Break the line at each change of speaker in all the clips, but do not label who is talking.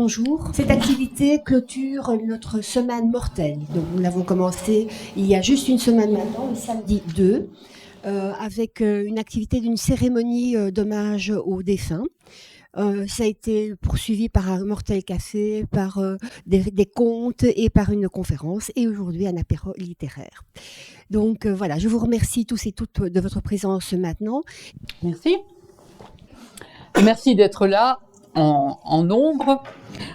bonjour. Cette activité clôture notre semaine mortelle. Donc, nous l'avons commencé il y a juste une semaine maintenant, le samedi 2, avec une activité d'une cérémonie d'hommage aux défunts. Ça a été poursuivi par un mortel café, par des contes et par une conférence, et aujourd'hui un apéro littéraire. Donc voilà, je vous remercie tous et toutes de votre présence maintenant.
Merci. Merci d'être là en nombre.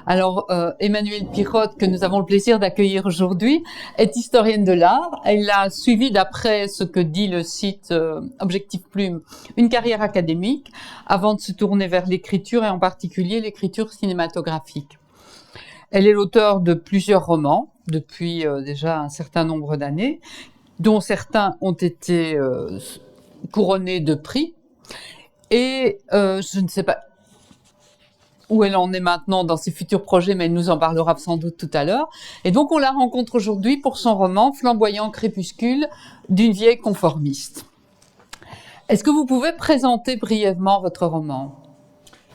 Alors, Emmanuelle Pirotte, que nous avons le plaisir d'accueillir aujourd'hui, est historienne de l'art. Elle a suivi, d'après ce que dit le site Objectif Plume, une carrière académique avant de se tourner vers l'écriture et en particulier l'écriture cinématographique. Elle est l'auteure de plusieurs romans depuis déjà un certain nombre d'années, dont certains ont été couronnés de prix. Et je ne sais pas où elle en est maintenant dans ses futurs projets, mais elle nous en parlera sans doute tout à l'heure. Et donc on la rencontre aujourd'hui pour son roman Flamboyant crépuscule d'une vieille conformiste. Est-ce que vous pouvez présenter brièvement votre roman ?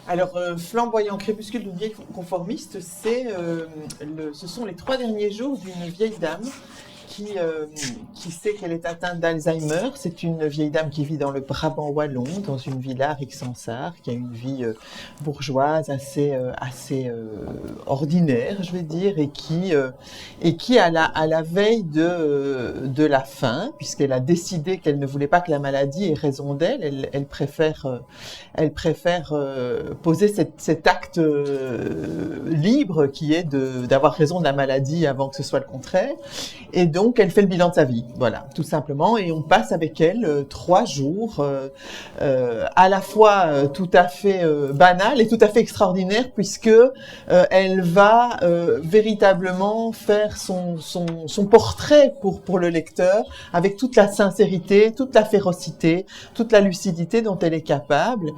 Alors, Flamboyant crépuscule d'une vieille conformiste, ce sont les 3 derniers jours d'une vieille dame qui sait qu'elle est atteinte d'Alzheimer. C'est une vieille dame qui vit dans le Brabant wallon, dans une villa à Rixensart, qui a une vie bourgeoise assez ordinaire, je vais dire, et qui à la veille de la fin, puisqu'elle a décidé qu'elle ne voulait pas que la maladie ait raison d'elle, elle préfère poser cet acte libre qui est d'avoir raison de la maladie avant que ce soit le contraire. Et donc, elle fait le bilan de sa vie, voilà, tout simplement. Et on passe avec elle 3 jours, à la fois tout à fait banal et tout à fait extraordinaire, puisque elle va véritablement faire son portrait pour le lecteur, avec toute la sincérité, toute la férocité, toute la lucidité dont elle est capable,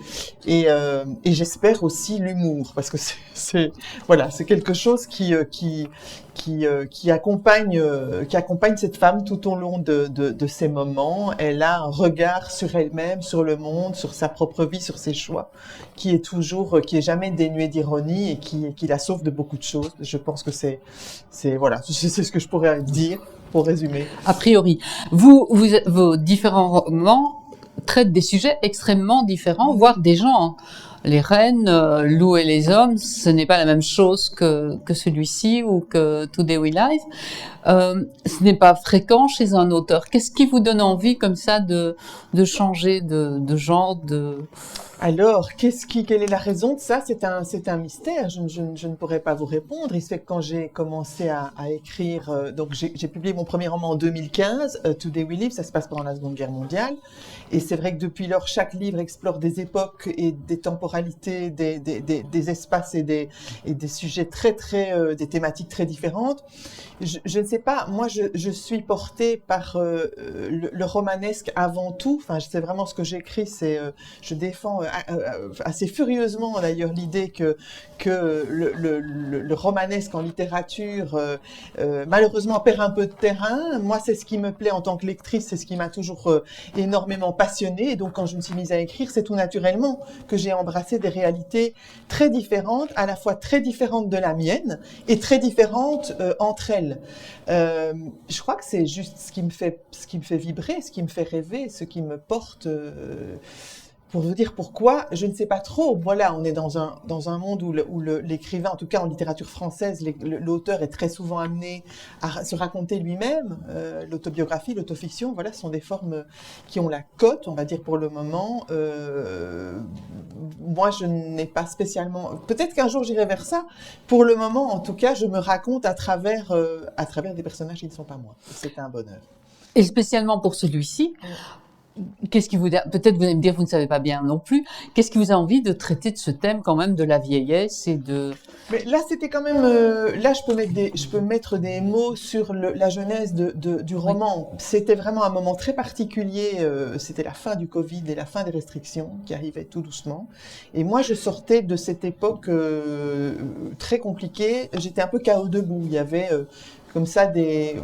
et j'espère aussi l'humour, parce que c'est quelque chose qui accompagne cette femme tout au long de ses moments. Elle a un regard sur elle-même, sur le monde, sur sa propre vie, sur ses choix, qui est jamais dénué d'ironie et qui la sauve de beaucoup de choses. Je pense que c'est ce que je pourrais dire pour résumer.
A priori, vos différents romans traitent des sujets extrêmement différents, voire des genres. Les reines, Lou et les hommes, ce n'est pas la même chose que celui-ci ou que Today We Live. Ce n'est pas fréquent chez un auteur. Qu'est-ce qui vous donne envie comme ça de changer de genre,
Alors, quelle est la raison de ça ? C'est un mystère. Je ne pourrais pas vous répondre. Il se fait que quand j'ai commencé à écrire, donc j'ai publié mon premier roman en 2015, Today We Live, ça se passe pendant la Seconde Guerre mondiale. Et c'est vrai que depuis lors, chaque livre explore des époques et des temporalités, des espaces et des sujets des thématiques très différentes. Je ne sais pas, moi je suis portée par le romanesque avant tout. Enfin, c'est vraiment ce que j'écris, je défends assez furieusement d'ailleurs l'idée que le romanesque en littérature malheureusement perd un peu de terrain. Moi, c'est ce qui me plaît en tant que lectrice, c'est ce qui m'a toujours énormément passionnée. Et donc, quand je me suis mise à écrire, c'est tout naturellement que j'ai embrassé des réalités très différentes, à la fois très différentes de la mienne et très différentes entre elles. Je crois que c'est juste ce qui me fait vibrer, ce qui me fait rêver, ce qui me porte. Pour vous dire pourquoi, je ne sais pas trop. Voilà, on est dans un monde où l'écrivain, en tout cas en littérature française, l'auteur est très souvent amené à se raconter lui-même. L'autobiographie, l'autofiction, voilà, ce sont des formes qui ont la cote, on va dire pour le moment. Moi, je n'ai pas spécialement. Peut-être qu'un jour j'irai vers ça. Pour le moment, en tout cas, je me raconte à travers des personnages qui ne sont pas moi. C'est un bonheur.
Et spécialement pour celui-ci. Qu'est-ce qui peut-être vous allez me dire, vous ne savez pas bien non plus, qu'est-ce qui vous a envie de traiter de ce thème quand même de la vieillesse et de...
Mais là, c'était quand même... là, je peux mettre des mots sur la genèse du roman. Oui. C'était vraiment un moment très particulier. C'était la fin du Covid et la fin des restrictions qui arrivaient tout doucement. Et moi, je sortais de cette époque très compliquée. J'étais un peu KO debout. Il y avait comme ça des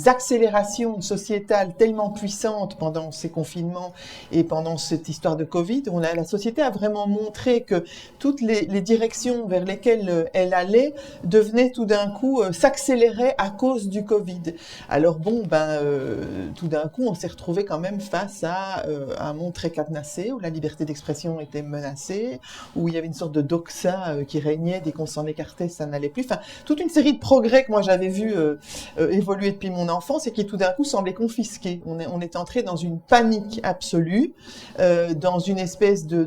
accélérations sociétales tellement puissantes pendant ces confinements et pendant cette histoire de Covid. La société a vraiment montré que toutes les directions vers lesquelles elle allait devenaient tout d'un coup s'accéléraient à cause du Covid. Alors tout d'un coup, on s'est retrouvé quand même face à un monde très cadenassé, où la liberté d'expression était menacée, où il y avait une sorte de doxa qui régnait, dès qu'on s'en écartait, ça n'allait plus. Enfin, toute une série de progrès que moi j'avais vu évoluer depuis mon enfance et qui tout d'un coup semblaient confisqués. On est entré dans une panique absolue, dans une espèce de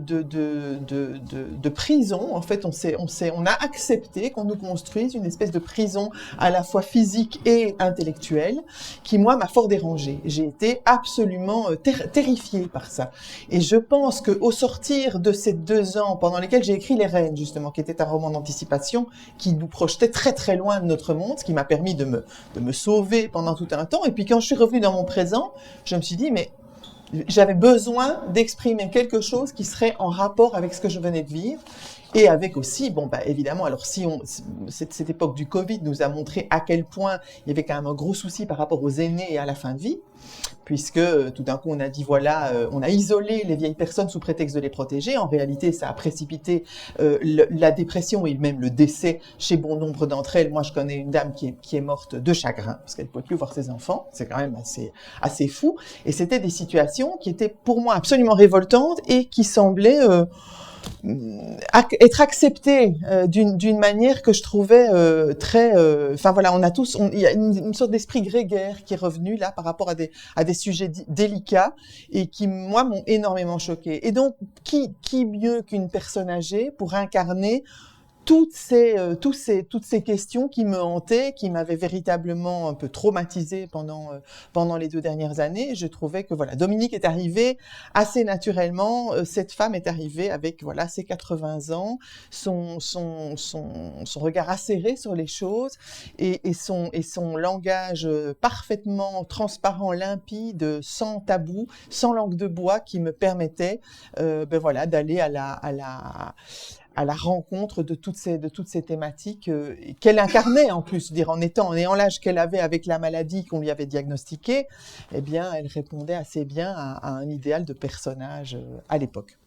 prison. En fait, on a accepté qu'on nous construise une espèce de prison à la fois physique et intellectuelle, qui moi m'a fort dérangée. J'ai été absolument terrifiée par ça. Et je pense qu'au sortir de ces 2 ans pendant lesquels j'ai écrit Les Reines, justement, qui était un roman d'anticipation qui nous projetait très très loin de notre monde, ce qui m'a permis de me sauver pendant tout un temps. Et puis quand je suis revenue dans mon présent, je me suis dit, mais j'avais besoin d'exprimer quelque chose qui serait en rapport avec ce que je venais de vivre. Et avec aussi, évidemment, alors cette époque du Covid nous a montré à quel point il y avait quand même un gros souci par rapport aux aînés et à la fin de vie, puisque tout d'un coup on a dit on a isolé les vieilles personnes sous prétexte de les protéger. En réalité, ça a précipité la dépression et même le décès chez bon nombre d'entre elles. Moi, je connais une dame qui est morte de chagrin parce qu'elle ne pouvait plus voir ses enfants. C'est quand même assez fou. Et c'était des situations qui étaient pour moi absolument révoltantes et qui semblaient être accepté d'une manière que je trouvais très il y a une sorte d'esprit grégaire qui est revenu là par rapport à des sujets délicats et qui moi m'ont énormément choquée. Et donc qui mieux qu'une personne âgée pour incarner toutes ces questions qui me hantaient, qui m'avaient véritablement un peu traumatisée pendant les 2 dernières années. Je trouvais que Dominique est arrivée assez naturellement. Cette femme est arrivée avec ses 80 ans, son regard acéré sur les choses et son langage parfaitement transparent, limpide, sans tabou, sans langue de bois, qui me permettait d'aller à la rencontre de toutes ces thématiques qu'elle incarnait en plus, en ayant l'âge qu'elle avait avec la maladie qu'on lui avait diagnostiquée, eh bien, elle répondait assez bien à un idéal de personnage à l'époque.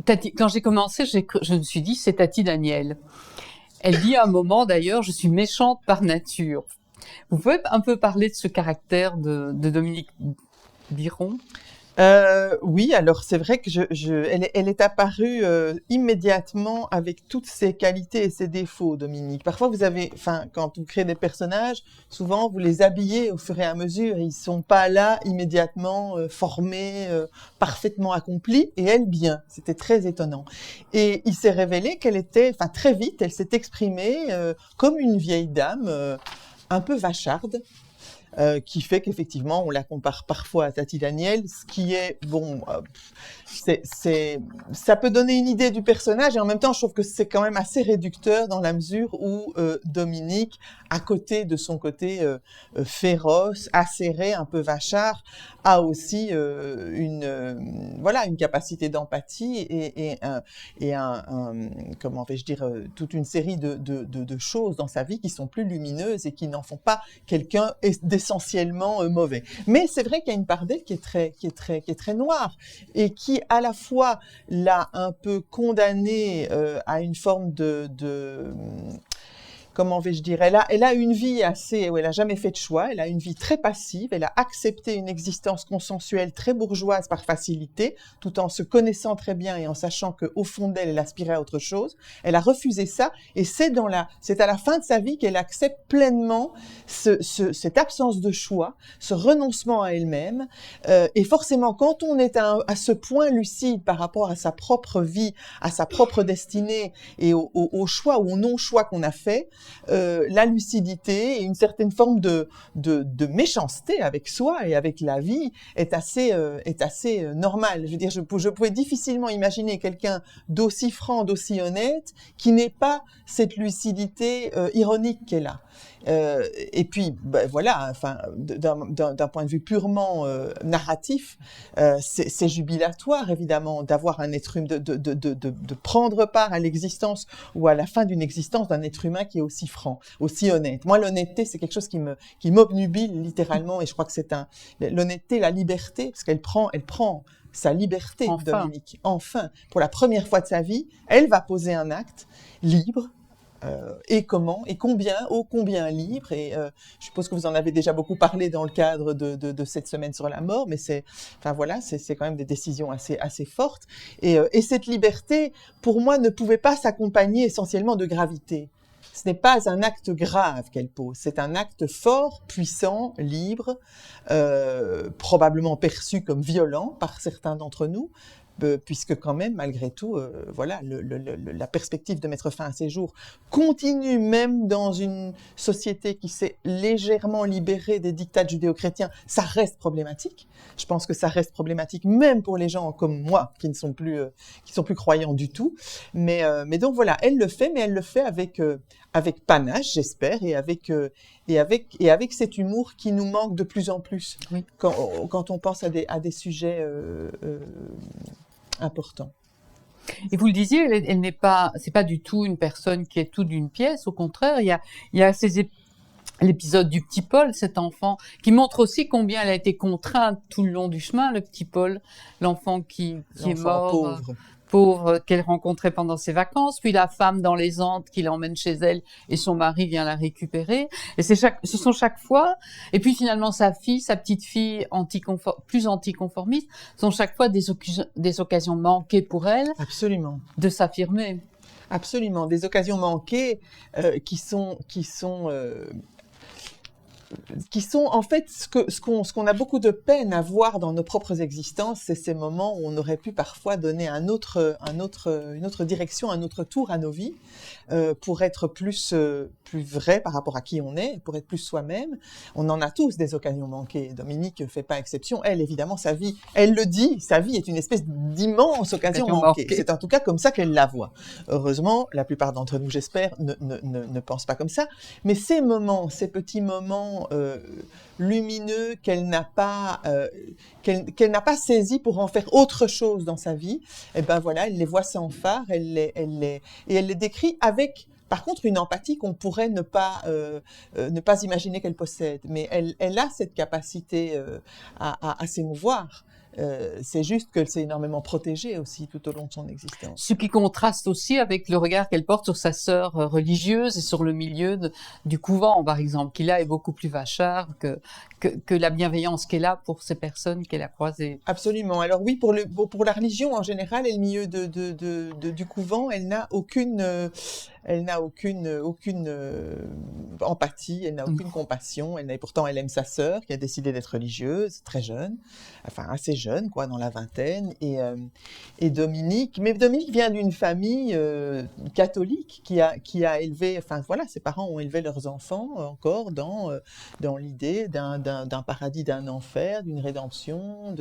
Quand j'ai commencé, je me suis dit, c'est Tati Daniel. Elle dit à un moment d'ailleurs, je suis méchante par nature. Vous pouvez un peu parler de ce caractère de Dominique Biron ?
Oui, alors c'est vrai que elle est apparue immédiatement avec toutes ses qualités et ses défauts, Dominique. Parfois, quand vous créez des personnages, souvent vous les habillez au fur et à mesure. Ils sont pas là immédiatement formés, parfaitement accomplis. Et elle, bien. C'était très étonnant. Et il s'est révélé qu'elle était, très vite, elle s'est exprimée comme une vieille dame, un peu vacharde. Qui fait qu'effectivement, on la compare parfois à Tati Daniel, ce qui est, ça peut donner une idée du personnage, et en même temps, je trouve que c'est quand même assez réducteur dans la mesure où Dominique, à côté de son côté féroce, acéré, un peu vachard, a aussi une capacité d'empathie et comment vais-je dire, toute une série de choses dans sa vie qui sont plus lumineuses et qui n'en font pas quelqu'un d'essentiellement mauvais. Mais c'est vrai qu'il y a une part d'elle qui est très noire et qui à la fois l'a un peu condamnée à une forme comment vais-je dire, elle a une vie où elle a jamais fait de choix, elle a une vie très passive, elle a accepté une existence consensuelle très bourgeoise par facilité, tout en se connaissant très bien et en sachant qu'au fond d'elle, elle aspirait à autre chose. Elle a refusé ça, et c'est à la fin de sa vie qu'elle accepte pleinement cette absence de choix, ce renoncement à elle-même, et forcément, quand on est à ce point lucide par rapport à sa propre vie, à sa propre destinée, et au choix ou au non-choix qu'on a fait, la lucidité et une certaine forme de méchanceté avec soi et avec la vie est assez normale. Je veux dire, je pouvais difficilement imaginer quelqu'un d'aussi franc, d'aussi honnête, qui n'ait pas cette lucidité ironique qu'elle a. Et puis, ben, voilà, enfin, d'un point de vue purement narratif, c'est jubilatoire, évidemment, d'avoir un être humain, de prendre part à l'existence ou à la fin d'une existence d'un être humain qui est aussi franc, aussi honnête. Moi, l'honnêteté, c'est quelque chose qui m'obnubile littéralement, et je crois que c'est l'honnêteté, la liberté, parce qu'elle prend sa liberté, Dominique. Enfin, pour la première fois de sa vie, elle va poser un acte libre. Et comment, et combien, ô combien libre, et je suppose que vous en avez déjà beaucoup parlé dans le cadre de cette semaine sur la mort, mais c'est quand même des décisions assez fortes, et cette liberté, pour moi, ne pouvait pas s'accompagner essentiellement de gravité. Ce n'est pas un acte grave qu'elle pose, c'est un acte fort, puissant, libre, probablement perçu comme violent par certains d'entre nous, puisque quand même, malgré tout, voilà, la perspective de mettre fin à ces jours continue même dans une société qui s'est légèrement libérée des dictats judéo-chrétiens. Ça reste problématique. Je pense que ça reste problématique même pour les gens comme moi qui ne sont plus croyants du tout. Mais donc voilà, elle le fait, mais elle le fait avec panache, j'espère, et avec cet humour qui nous manque de plus en plus, oui, quand on pense à des sujets important.
Et vous le disiez, elle n'est pas, c'est pas du tout une personne qui est tout d'une pièce. Au contraire, il y a l'épisode du petit Paul, cet enfant, qui montre aussi combien elle a été contrainte tout le long du chemin, le petit Paul, l'enfant qui est mort, pauvre, qu'elle rencontrait pendant ses vacances, puis la femme dans les Andes qui l'emmène chez elle et son mari vient la récupérer. Et ce sont chaque fois, et puis finalement sa petite fille plus anticonformiste, sont chaque fois des occasions manquées pour elle.
Absolument.
De s'affirmer.
Absolument, des occasions manquées qui sont en fait ce qu'on a beaucoup de peine à voir dans nos propres existences, c'est ces moments où on aurait pu parfois donner une autre direction, un autre tour à nos vies, pour être plus vrai par rapport à qui on est, pour être plus soi-même. On en a tous des occasions manquées. Dominique ne fait pas exception. Elle, évidemment, sa vie, elle le dit, sa vie est une espèce d'immense occasion manquée. C'est en tout cas comme ça qu'elle la voit. Heureusement, la plupart d'entre nous, j'espère, ne pensent pas comme ça. Mais ces moments, ces petits moments lumineux qu'elle n'a pas saisi pour en faire autre chose dans sa vie, et ben voilà, elle les voit sans phare, et elle les décrit avec, par contre, une empathie qu'on pourrait ne pas imaginer qu'elle possède. Mais elle a cette capacité à s'émouvoir. C'est juste qu'elle s'est énormément protégée aussi tout au long de son existence.
Ce qui contraste aussi avec le regard qu'elle porte sur sa sœur religieuse et sur le milieu du couvent, par exemple, qui là est beaucoup plus vachard que la bienveillance qu'elle a pour ces personnes qu'elle a croisées.
Absolument. Alors oui, pour la religion en général et le milieu du couvent, elle n'a aucune empathie, elle n'a aucune compassion. Pourtant, elle aime sa sœur qui a décidé d'être religieuse, très jeune, enfin assez jeune, quoi, dans la vingtaine. Et Dominique vient d'une famille catholique qui a élevé, enfin voilà, ses parents ont élevé leurs enfants encore dans l'idée d'un paradis, d'un enfer, d'une rédemption,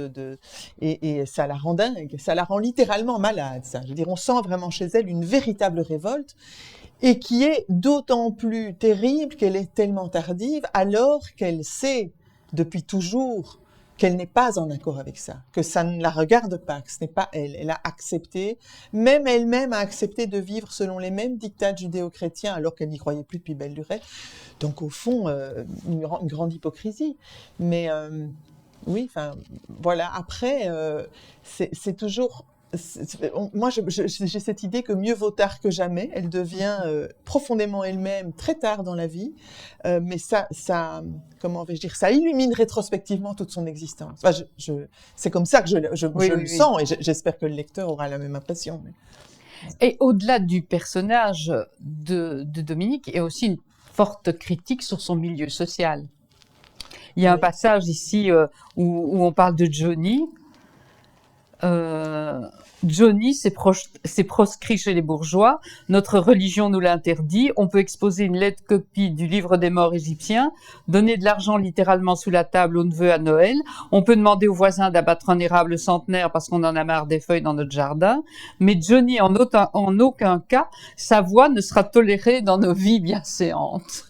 et ça la rend dingue, ça la rend littéralement malade. Ça, je veux dire, on sent vraiment chez elle une véritable révolte. Et qui est d'autant plus terrible qu'elle est tellement tardive, alors qu'elle sait depuis toujours qu'elle n'est pas en accord avec ça, que ça ne la regarde pas, que ce n'est pas elle. Elle a accepté, même elle-même a accepté de vivre selon les mêmes dictats judéo-chrétiens, alors qu'elle n'y croyait plus depuis belle lurette. Donc au fond, une grande hypocrisie. Mais oui, enfin voilà. Après, c'est toujours... Moi, j'ai cette idée que mieux vaut tard que jamais. Elle devient profondément elle-même très tard dans la vie, mais ça, comment vais-je dire, ça illumine rétrospectivement toute son existence. Enfin, c'est comme ça que je le sens, et j'espère que le lecteur aura la même impression. Mais...
Et au-delà du personnage de Dominique, il y a aussi une forte critique sur son milieu social. Il y a un passage ici où on parle de Johnny. Johnny, c'est proscrit chez les bourgeois. Notre religion nous l'interdit. On peut exposer une laide copie du livre des morts égyptiens, donner de l'argent littéralement sous la table aux neveux à Noël. On peut demander aux voisins d'abattre un érable centenaire parce qu'on en a marre des feuilles dans notre jardin. Mais Johnny, en aucun cas, sa voix ne sera tolérée dans nos vies bienséantes.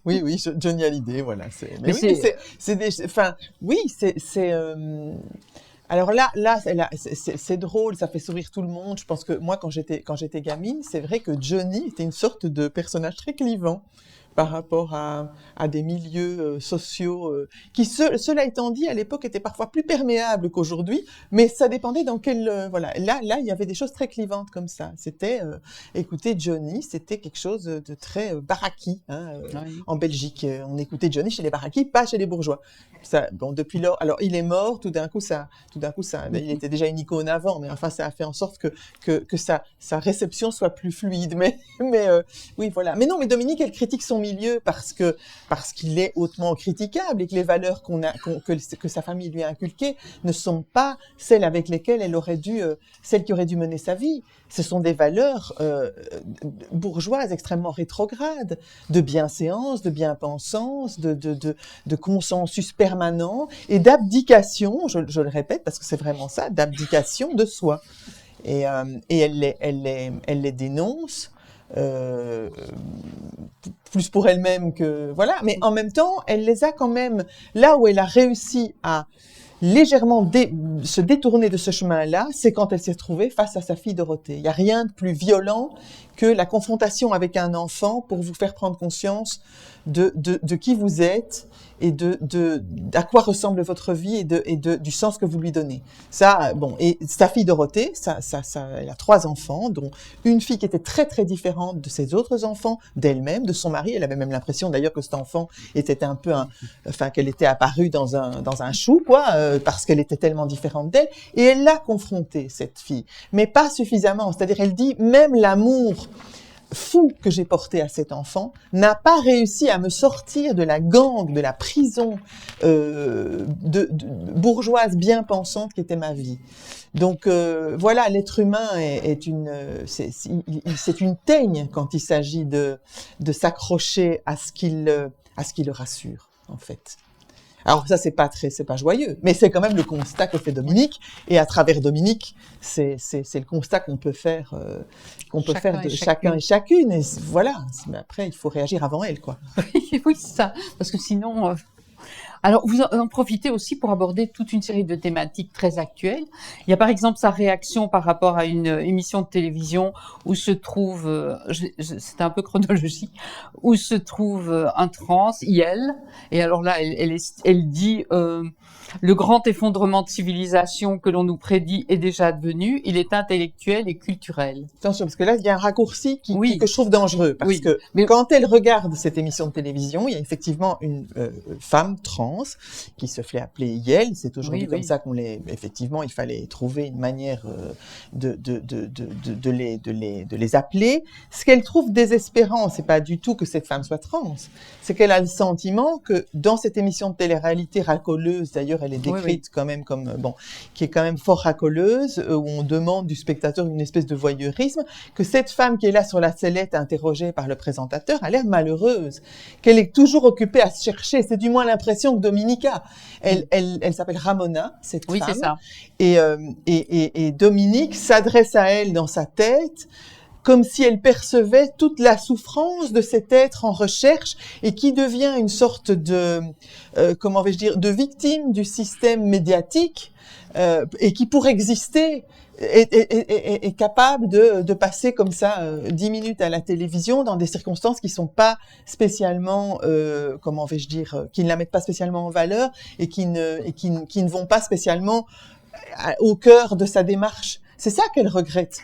Oui, Johnny Hallyday, voilà. Alors là, c'est drôle, ça fait sourire tout le monde. Je pense que moi, quand j'étais gamine, c'est vrai que Johnny était une sorte de personnage très clivant par rapport à des milieux sociaux qui, cela étant dit, à l'époque étaient parfois plus perméables qu'aujourd'hui, mais ça dépendait dans quel... voilà, là, il y avait des choses très clivantes comme ça. C'était, écouter Johnny, c'était quelque chose de très baraki, oui. En Belgique. On écoutait Johnny chez les barakis, pas chez les bourgeois. Ça, bon, depuis lors, alors il est mort, tout d'un coup, il était déjà une icône avant, mais enfin, ça a fait en sorte que sa réception soit plus fluide. Mais oui, voilà. Mais non, mais Dominique, elle critique son milieu parce qu'il est hautement critiquable et que les valeurs que sa famille lui a inculquées ne sont pas celles avec lesquelles celles qui auraient dû mener sa vie. Ce sont des valeurs bourgeoises extrêmement rétrogrades, de bienséance, de bien-pensance, de consensus permanent et d'abdication, je le répète parce que c'est vraiment ça, d'abdication de soi. Et elle les dénonce. Plus pour elle-même que voilà, mais en même temps, elle les a quand même là où elle a réussi à légèrement se détourner de ce chemin-là, c'est quand elle s'est retrouvée face à sa fille Dorothée. Il n'y a rien de plus violent que la confrontation avec un enfant pour vous faire prendre conscience de qui vous êtes et à quoi ressemble votre vie et du sens que vous lui donnez. Ça, bon, et sa fille Dorothée, elle a 3 enfants, dont une fille qui était très très différente de ses autres enfants, d'elle-même, de son mari. Elle avait même l'impression d'ailleurs que cet enfant était un peu qu'elle était apparue dans un chou, quoi, parce qu'elle était tellement différente d'elle. Et elle l'a confrontée, cette fille, mais pas suffisamment. C'est-à-dire, elle dit, même l'amour fou que j'ai porté à cet enfant n'a pas réussi à me sortir de la gangue, de la prison de bourgeoise bien pensante qui était ma vie. Donc voilà, l'être humain c'est une teigne quand il s'agit de s'accrocher à ce qui le rassure, en fait. Alors ça, c'est pas joyeux, mais c'est quand même le constat que fait Dominique, et à travers Dominique, c'est le constat qu'on peut faire de chacun et chacune, et voilà. Mais après, il faut réagir avant elle, quoi.
Oui, c'est ça, parce que sinon. Alors, vous en profitez aussi pour aborder toute une série de thématiques très actuelles. Il y a par exemple sa réaction par rapport à une émission de télévision où se trouve, c'est un peu chronologique, où se trouve un trans, Yael, et alors là, elle dit le grand effondrement de civilisation que l'on nous prédit est déjà advenu, il est intellectuel et culturel.
Attention, parce que là, il y a un raccourci que je trouve dangereux, parce que quand elle regarde cette émission de télévision, il y a effectivement une femme trans qui se fait appeler Yael. C'est aujourd'hui comme ça effectivement, il fallait trouver une manière de les appeler. Ce qu'elle trouve désespérant, c'est pas du tout que cette femme soit trans, c'est qu'elle a le sentiment que dans cette émission de télé-réalité racoleuse, d'ailleurs, elle est décrite quand même comme, qui est quand même fort racoleuse, où on demande du spectateur une espèce de voyeurisme, que cette femme qui est là sur la sellette interrogée par le présentateur a l'air malheureuse, qu'elle est toujours occupée à se chercher. C'est du moins l'impression que Dominique a. Elle s'appelle Ramona, cette femme. Oui, c'est ça. Et Dominique s'adresse à elle dans sa tête, comme si elle percevait toute la souffrance de cet être en recherche et qui devient une sorte de, de victime du système médiatique et qui, pour exister, est capable de passer comme ça 10 minutes à la télévision dans des circonstances qui sont pas spécialement, qui ne la mettent pas spécialement en valeur et qui ne vont pas spécialement au cœur de sa démarche. C'est ça qu'elle regrette.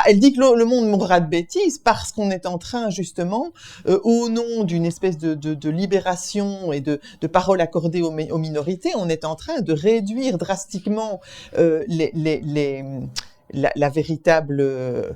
Elle dit que le monde mourra de bêtises parce qu'on est en train, justement, au nom d'une espèce de libération et de parole accordée aux minorités, on est en train de réduire drastiquement la véritable,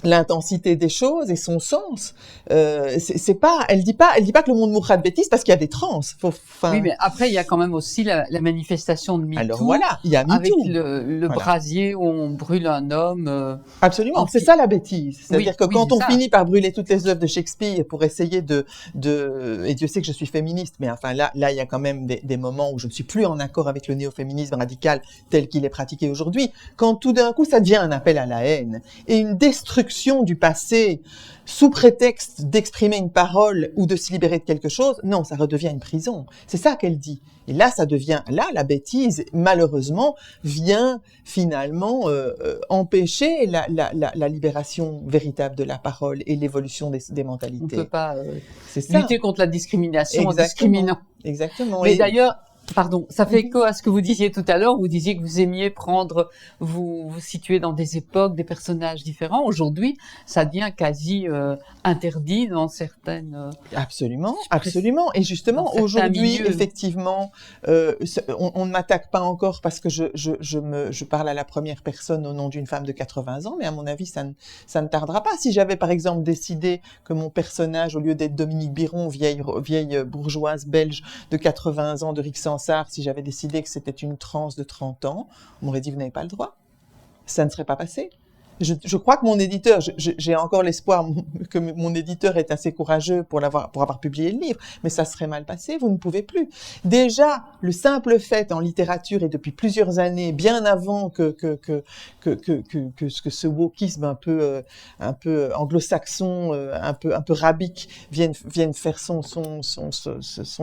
l'intensité des choses et son sens. C'est pas, elle dit pas que le monde mourra de bêtises parce qu'il y a des trans.
Oui, mais après, il y a quand même aussi la manifestation de MeToo.
Alors voilà, il y a MeToo.
Avec le brasier où on brûle un homme.
Absolument, c'est ça la bêtise. C'est-à-dire que quand on
ça.
finit par brûler toutes les œuvres de Shakespeare pour essayer et Dieu sait que je suis féministe, mais enfin là, il y a quand même des moments où je ne suis plus en accord avec le néo-féminisme radical tel qu'il est pratiqué aujourd'hui. Quand tout d'un coup, ça devient un appel à la haine et une destruction du passé sous prétexte d'exprimer une parole ou de se libérer de quelque chose, non, ça redevient une prison. C'est ça qu'elle dit. Et là, la bêtise, malheureusement, vient finalement empêcher la libération véritable de la parole et l'évolution des mentalités.
On ne peut pas lutter contre la discrimination en discriminant.
Exactement.
Mais d'ailleurs, pardon, ça fait écho à ce que vous disiez tout à l'heure. Vous disiez que vous aimiez vous situer dans des époques, des personnages différents. Aujourd'hui, ça devient quasi interdit dans certaines.
Absolument. Et justement, aujourd'hui, effectivement, on ne m'attaque pas encore parce que je parle à la première personne au nom d'une femme de 80 ans, mais à mon avis, ça ne tardera pas. Si j'avais, par exemple, décidé que mon personnage, au lieu d'être Dominique Biron, vieille bourgeoise belge de 80 ans de Rixensart, si j'avais décidé que c'était une trans de 30 ans, on m'aurait dit vous n'avez pas le droit. Ça ne serait pas passé. Je crois que mon éditeur, j'ai encore l'espoir que mon éditeur est assez courageux pour avoir publié le livre, mais ça serait mal passé, vous ne pouvez plus. Déjà, le simple fait en littérature et depuis plusieurs années, bien avant que ce wokisme un peu anglo-saxon, un peu rabique vienne faire son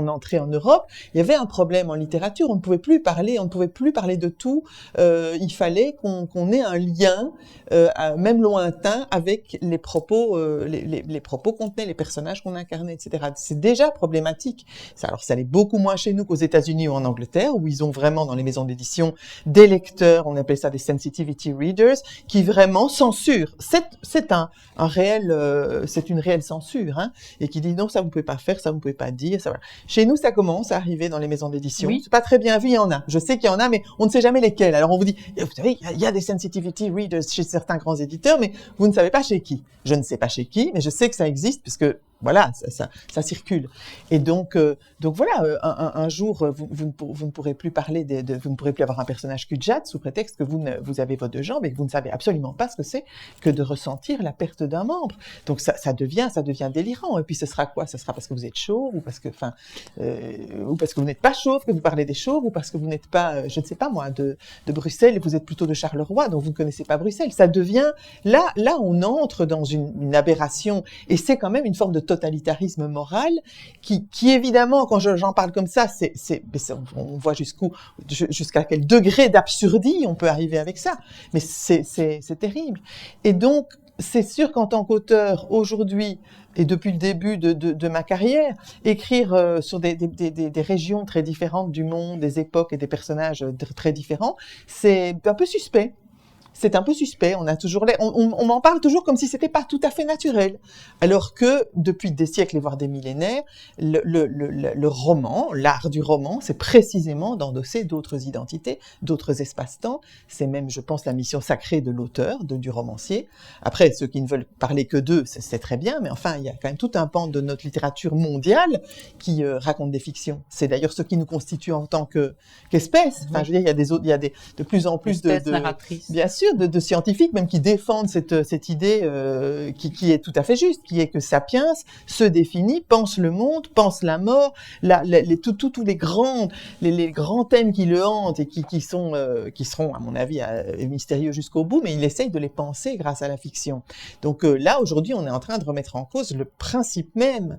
entrée en Europe, il y avait un problème en littérature, on ne pouvait plus parler de tout, il fallait qu'on ait un lien même lointain avec les propos qu'on tenait, les personnages qu'on incarnait, etc. C'est déjà problématique. Alors ça l'est beaucoup moins chez nous qu'aux États-Unis ou en Angleterre, où ils ont vraiment dans les maisons d'édition des lecteurs, on appelle ça des sensitivity readers, qui vraiment censurent. C'est une réelle censure, hein, et qui dit non, ça vous pouvez pas faire, ça vous pouvez pas dire. Ça, voilà. Chez nous, ça commence à arriver dans les maisons d'édition. Oui. C'est pas très bien vu, il y en a. Je sais qu'il y en a, mais on ne sait jamais lesquels. Alors on vous dit, vous savez, il y a des sensitivity readers chez certains grands éditeurs, mais vous ne savez pas chez qui. Je ne sais pas chez qui, mais je sais que ça existe puisque voilà, ça circule. Et donc voilà, un jour, vous ne pourrez plus parler vous ne pourrez plus avoir un personnage cul-de-jatte sous prétexte que vous avez vos deux jambes et que vous ne savez absolument pas ce que c'est que de ressentir la perte d'un membre. Donc ça devient délirant. Et puis ce sera quoi? Ce sera parce que vous êtes chauve ou parce que vous n'êtes pas chauve que vous parlez des chauves ou parce que vous n'êtes pas, je ne sais pas moi, de Bruxelles et vous êtes plutôt de Charleroi, donc vous ne connaissez pas Bruxelles. Ça devient, là on entre dans une aberration et c'est quand même une forme de totalitarisme moral qui évidemment, quand j'en parle comme ça, on voit jusqu'à quel degré d'absurdie on peut arriver avec ça. Mais c'est terrible. Et donc, c'est sûr qu'en tant qu'auteur, aujourd'hui, et depuis le début de ma carrière, écrire sur des régions très différentes du monde, des époques et des personnages très différents, c'est un peu suspect. C'est un peu suspect, on m'en parle toujours comme si c'était pas tout à fait naturel. Alors que, depuis des siècles et voire des millénaires, le roman, l'art du roman, c'est précisément d'endosser d'autres identités, d'autres espaces-temps. C'est même, je pense, la mission sacrée de l'auteur, du romancier. Après, ceux qui ne veulent parler que d'eux, c'est très bien, mais enfin, il y a quand même tout un pan de notre littérature mondiale qui raconte des fictions. C'est d'ailleurs ce qui nous constitue en tant qu'espèce. Enfin, je veux dire, il y a de plus en plus de
narratrices.
Bien sûr, de scientifiques même qui défendent cette idée qui est tout à fait juste, qui est que Sapiens se définit, pense le monde, pense la mort, tous les grands thèmes qui le hantent et qui seront à mon avis mystérieux jusqu'au bout, mais il essaye de les penser grâce à la fiction. Donc là aujourd'hui on est en train de remettre en cause le principe même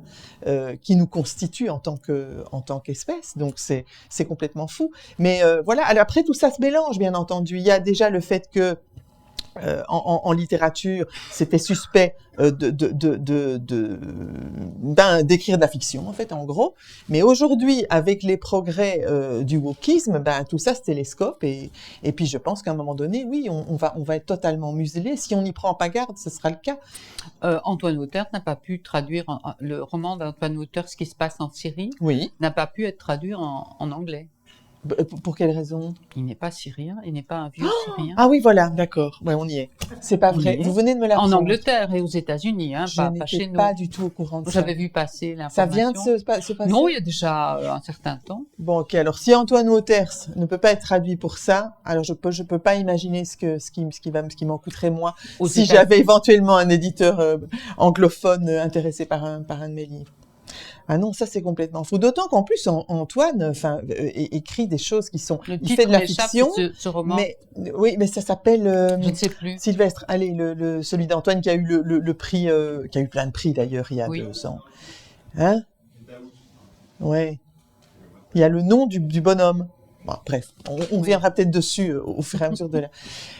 qui nous constitue en tant qu'espèce. Donc c'est complètement fou. Mais voilà, alors, après tout ça se mélange bien entendu. Il y a déjà le fait que en littérature, c'était suspect d'écrire de la fiction, en fait, en gros. Mais aujourd'hui, avec les progrès du wokisme, tout ça se télescope et puis je pense qu'à un moment donné, oui, on va être totalement muselé. Si on n'y prend pas garde, ce sera le cas.
Antoine Wouters n'a pas pu traduire le roman d'Antoine Wouters, Ce qui se passe en Syrie,
oui.
n'a pas pu être traduit en anglais.
Pour quelle raison?
Il n'est pas syrien, il n'est pas un vieux Syrien.
Ah oui, voilà, d'accord. Ouais, on y est. C'est pas
On
vrai.
y est.
Vous venez de me l'apprendre.
En Angleterre et aux États-Unis, hein,
Je
pas
n'étais
chez nous.
pas du tout au courant de ça.
J'avais vu passer
Ça
l'information.
vient de se passer?
Non, il y a déjà un certain temps.
Bon, ok. Alors, si Antoine Waters ne peut pas être traduit pour ça, alors je peux pas imaginer ce qui m'en coûterait moi
Aux
si
États-Unis.
j'avais éventuellement un éditeur anglophone intéressé par un de mes livres. Ah non, ça c'est complètement fou. D'autant qu'en plus Antoine, écrit des choses qui sont.
Le
Il
titre
fait de la
m'échappe,
fiction,
ce roman.
mais oui, mais ça s'appelle.
Je ne sais plus.
Sylvestre, allez, celui d'Antoine qui a eu le prix, qui a eu plein de prix d'ailleurs il y a
Oui.
2 ans. Hein? Ouais. Il y a le nom du bonhomme. Bon, bref, on reviendra peut-être dessus au fur et à mesure de la.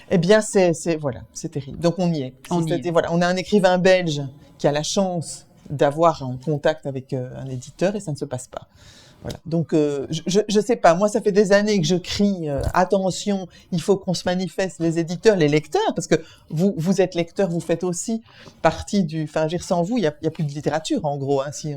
Eh bien, voilà, c'est terrible. Donc on y est.
On y est.
Voilà, on a un écrivain belge qui a la chance d'avoir un contact avec un éditeur et ça ne se passe pas. Voilà. Donc, je sais pas. Moi, ça fait des années que je crie attention, il faut qu'on se manifeste, les éditeurs, les lecteurs, parce que vous êtes lecteurs, vous faites aussi partie du. Enfin, sans vous, il y a plus de littérature en gros. Hein, si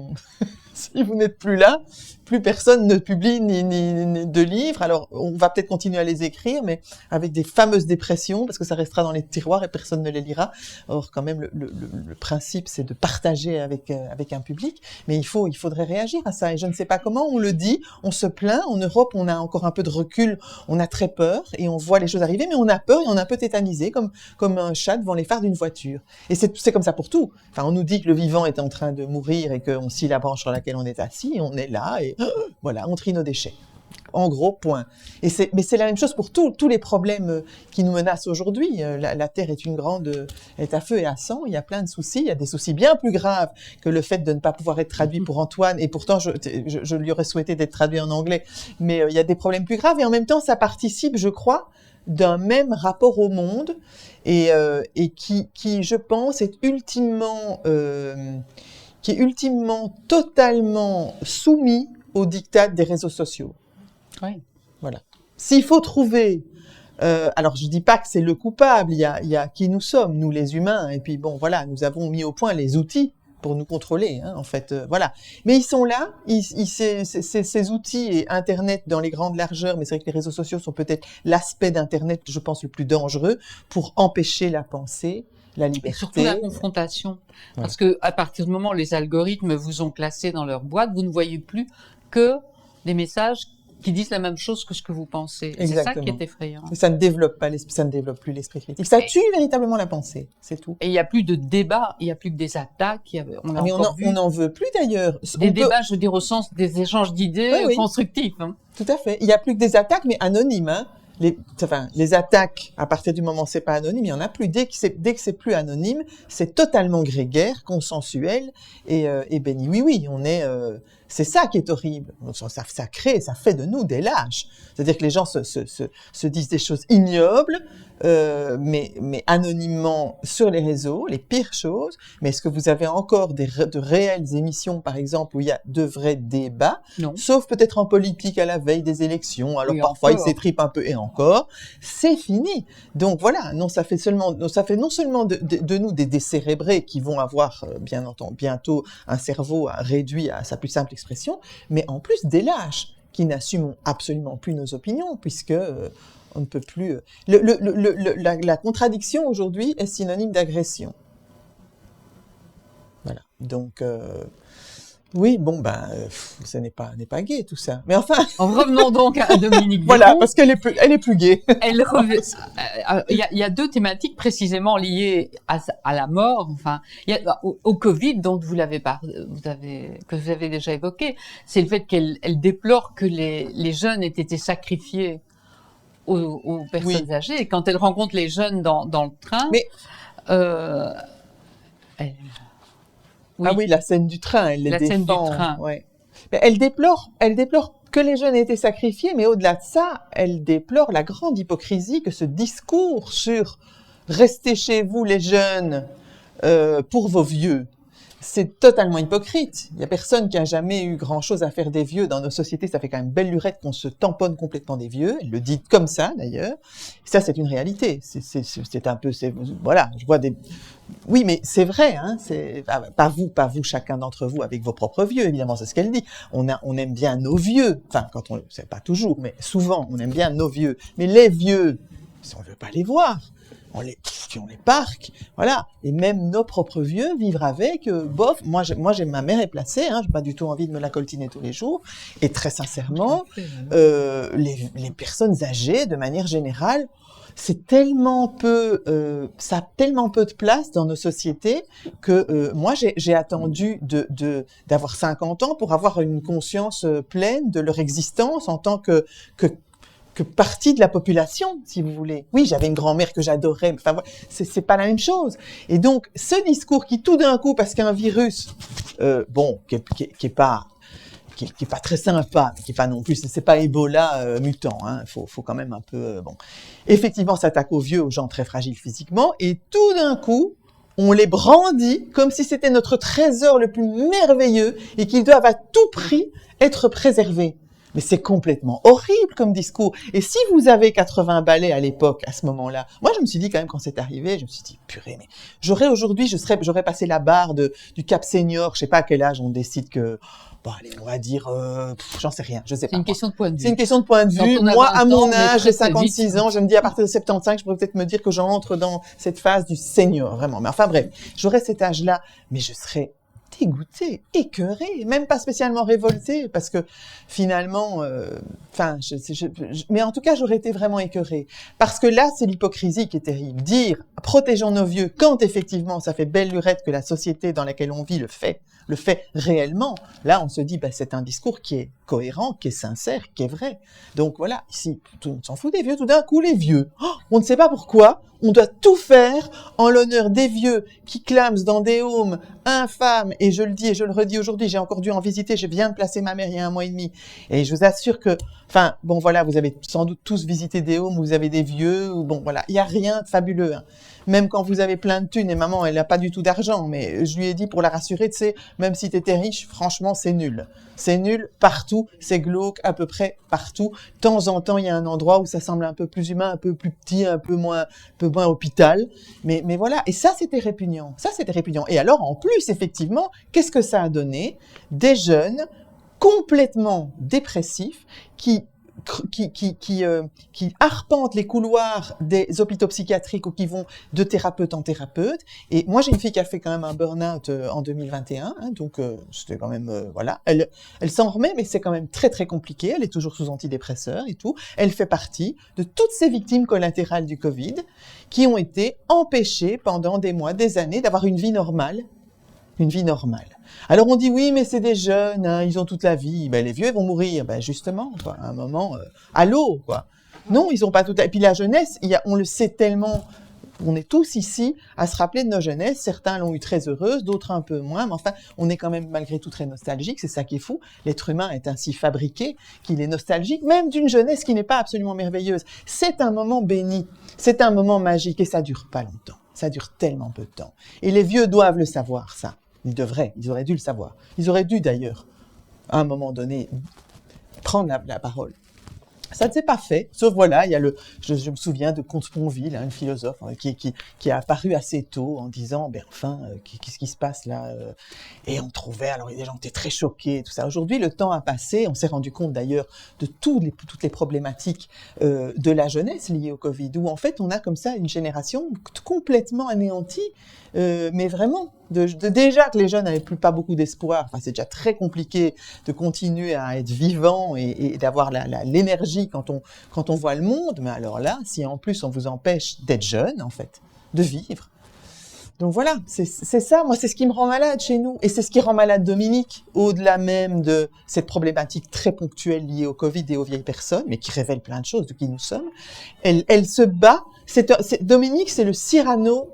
vous n'êtes plus là, plus personne ne publie ni de livres. Alors, on va peut-être continuer à les écrire, mais avec des fameuses dépressions, parce que ça restera dans les tiroirs et personne ne les lira. Or, quand même, le principe, c'est de partager avec un public. Mais il faudrait réagir à ça. Et je ne sais pas comment on le dit. On se plaint. En Europe, on a encore un peu de recul. On a très peur et on voit les choses arriver, mais on a peur et on est un peu tétanisé, comme un chat devant les phares d'une voiture. Et c'est comme ça pour tout. Enfin, on nous dit que le vivant est en train de mourir et qu'on scie la branche sur laquelle on est assis, et on est là et voilà, on trie nos déchets. En gros, point. Mais c'est la même chose pour tous les problèmes qui nous menacent aujourd'hui. La Terre est à feu et à sang. Il y a plein de soucis. Il y a des soucis bien plus graves que le fait de ne pas pouvoir être traduit pour Antoine. Et pourtant, je lui aurais souhaité d'être traduit en anglais. Mais il y a des problèmes plus graves. Et en même temps, ça participe, je crois, d'un même rapport au monde et qui, je pense, est ultimement totalement soumis au diktat des réseaux sociaux.
Oui.
Voilà. S'il faut trouver, alors je dis pas que c'est le coupable, il y a qui nous sommes, nous les humains, et puis bon voilà, nous avons mis au point les outils pour nous contrôler, hein, en fait, voilà. Mais ils sont là, ces outils et Internet dans les grandes largeurs, mais c'est vrai que les réseaux sociaux sont peut-être l'aspect d'Internet, je pense, le plus dangereux pour empêcher la pensée, la liberté.
Et surtout la confrontation. Ouais. Parce que à partir du moment où les algorithmes vous ont classé dans leur boîte, vous ne voyez plus que des messages qui disent la même chose que ce que vous pensez. C'est ça qui est effrayant.
Ça ne développe pas ça ne développe plus l'esprit critique. Ça tue véritablement la pensée, c'est tout.
Et il n'y a plus de débat, il n'y a plus que des attaques. On
n'en veut plus d'ailleurs.
Des débats, je veux dire, au sens des échanges d'idées constructifs. Hein.
Tout à fait. Il n'y a plus que des attaques, mais anonymes. Hein. Les attaques, à partir du moment où c'est pas anonyme, il y en a plus. Dès que c'est plus anonyme, c'est totalement grégaire, consensuel et béni. Oui, on est. C'est ça qui est horrible. Ça fait de nous des lâches. C'est-à-dire que les gens se disent des choses ignobles, mais anonymement sur les réseaux, les pires choses. Mais est-ce que vous avez encore de réelles émissions, par exemple, où il y a de vrais débats?
Non.
Sauf peut-être en politique à la veille des élections. Alors parfois ils s'étripent un peu et encore. C'est fini. Donc voilà. Non, ça fait non seulement de nous des décérébrés qui vont avoir bien entendu bientôt un cerveau réduit à sa plus simple expression, mais en plus des lâches qui n'assument absolument plus nos opinions puisque on ne peut plus. La contradiction aujourd'hui est synonyme d'agression. Voilà. Donc oui, bon ce n'est pas gai tout ça. Mais enfin.
Revenons donc à Dominique Véron.
Voilà, parce qu'elle est plus gaie.
Il y a deux thématiques précisément liées à la mort. Enfin, au Covid dont vous avez déjà évoqué, c'est le fait qu'elle déplore que les jeunes aient été sacrifiés aux personnes âgées. Et quand elle rencontre les jeunes dans le train,
oui. Ah oui, la scène du train, elle les défend.
La scène du train.
Ouais. Mais elle déplore que les jeunes aient été sacrifiés, mais au-delà de ça, elle déplore la grande hypocrisie que ce discours sur « restez chez vous les jeunes pour vos vieux », c'est totalement hypocrite. Il y a personne qui a jamais eu grand-chose à faire des vieux. Dans nos sociétés, ça fait quand même belle lurette qu'on se tamponne complètement des vieux. Elle le dit comme ça, d'ailleurs. Et ça, c'est une réalité. C'est un peu... Voilà, je vois des... Oui, mais c'est vrai, hein. Pas vous, chacun d'entre vous, avec vos propres vieux, évidemment, c'est ce qu'elle dit. On aime bien nos vieux. Enfin, c'est pas toujours, mais souvent, on aime bien nos vieux. Mais les vieux, on ne veut pas les voir. On les parque, voilà. Et même nos propres vieux, vivre avec, bof. Moi, ma mère est placée, hein, j'ai pas du tout envie de me la coltiner tous les jours. Et très sincèrement, les personnes âgées, de manière générale, c'est tellement peu, ça a tellement peu de place dans nos sociétés que moi, j'ai attendu d'avoir 50 ans pour avoir une conscience pleine de leur existence en tant que partie de la population, si vous voulez. Oui, j'avais une grand-mère que j'adorais, mais enfin, c'est pas la même chose. Et donc, ce discours qui, tout d'un coup, parce qu'un virus, qui est pas très sympa, qui est pas non plus, c'est pas Ebola mutant, hein, faut quand même un peu, Effectivement, s'attaque aux vieux, aux gens très fragiles physiquement, et tout d'un coup, on les brandit comme si c'était notre trésor le plus merveilleux et qu'ils doivent à tout prix être préservés. Mais c'est complètement horrible comme discours. Et si vous avez 80 balais à l'époque, à ce moment-là, moi je me suis dit quand même quand c'est arrivé, je me suis dit purée, mais j'aurais passé la barre du cap senior, je sais pas à quel âge on décide que, allez, on va dire, j'en sais rien, je sais pas.
C'est une question de point de vue.
C'est une question de point de vue. Moi, à mon âge, j'ai 56 ans, je me dis à partir de 75, je pourrais peut-être me dire que j'entre dans cette phase du senior, vraiment. Mais enfin bref, j'aurais cet âge-là, mais je serais dégoûtée, écœurée, même pas spécialement révoltée, parce que finalement, mais en tout cas, j'aurais été vraiment écœurée. Parce que là, c'est l'hypocrisie qui est terrible. Dire, protégeons nos vieux, quand effectivement, ça fait belle lurette que la société dans laquelle on vit le fait réellement. Là, on se dit, c'est un discours qui est cohérent, qui est sincère, qui est vrai. Donc voilà, ici, tout le monde s'en fout des vieux, tout d'un coup, les vieux. On ne sait pas pourquoi, on doit tout faire en l'honneur des vieux qui clament dans des homes infâmes, et je le dis et je le redis aujourd'hui, j'ai encore dû en visiter, je viens de placer ma mère il y a 1 mois et demi, et je vous assure que, vous avez sans doute tous visité des homes où vous avez des vieux, il n'y a rien de fabuleux, hein. Même quand vous avez plein de thunes et maman, elle n'a pas du tout d'argent, mais je lui ai dit pour la rassurer, tu sais, même si tu étais riche, franchement, c'est nul. C'est nul partout, c'est glauque à peu près partout. De temps en temps, il y a un endroit où ça semble un peu plus humain, un peu plus petit, un peu moins hôpital. Mais voilà, et ça, c'était répugnant. Et alors, en plus, effectivement, qu'est-ce que ça a donné? Des jeunes complètement dépressifs qui arpentent les couloirs des hôpitaux psychiatriques ou qui vont de thérapeute en thérapeute. Et moi, j'ai une fille qui a fait quand même un burn-out en 2021, hein, donc c'était quand même, elle s'en remet, mais c'est quand même très très compliqué. Elle est toujours sous antidépresseurs et tout. Elle fait partie de toutes ces victimes collatérales du Covid qui ont été empêchées pendant des mois, des années d'avoir une vie normale. Alors on dit oui, mais c'est des jeunes, hein, ils ont toute la vie. Les vieux ils vont mourir. Justement, quoi, à un moment, à l'eau, quoi. Non, ils ont pas toute la. Et puis la jeunesse, on le sait tellement. On est tous ici à se rappeler de nos jeunesses. Certains l'ont eu très heureuse, d'autres un peu moins. Mais enfin, on est quand même malgré tout très nostalgique. C'est ça qui est fou. L'être humain est ainsi fabriqué qu'il est nostalgique, même d'une jeunesse qui n'est pas absolument merveilleuse. C'est un moment béni. C'est un moment magique et ça dure pas longtemps. Ça dure tellement peu de temps. Et les vieux doivent le savoir, ça. Ils auraient dû le savoir. Ils auraient dû d'ailleurs, à un moment donné, prendre la parole. Ça ne s'est pas fait, sauf voilà, il y a je me souviens de Comte Sponville, une philosophe qui a apparu assez tôt en disant, qu'est-ce qui se passe là? Et on trouvait, alors les gens étaient très choqués, tout ça. Aujourd'hui, le temps a passé, on s'est rendu compte d'ailleurs de toutes les problématiques de la jeunesse liées au Covid, où en fait on a comme ça une génération complètement anéantie, mais vraiment, déjà que les jeunes n'avaient pas beaucoup d'espoir, c'est déjà très compliqué de continuer à être vivant et d'avoir l'énergie quand on voit le monde, mais alors là, si en plus on vous empêche d'être jeune, en fait, de vivre. Donc voilà, c'est ça, moi c'est ce qui me rend malade chez nous, et c'est ce qui rend malade Dominique, au-delà même de cette problématique très ponctuelle liée au Covid et aux vieilles personnes, mais qui révèle plein de choses de qui nous sommes. Elle se bat. Dominique, c'est le Cyrano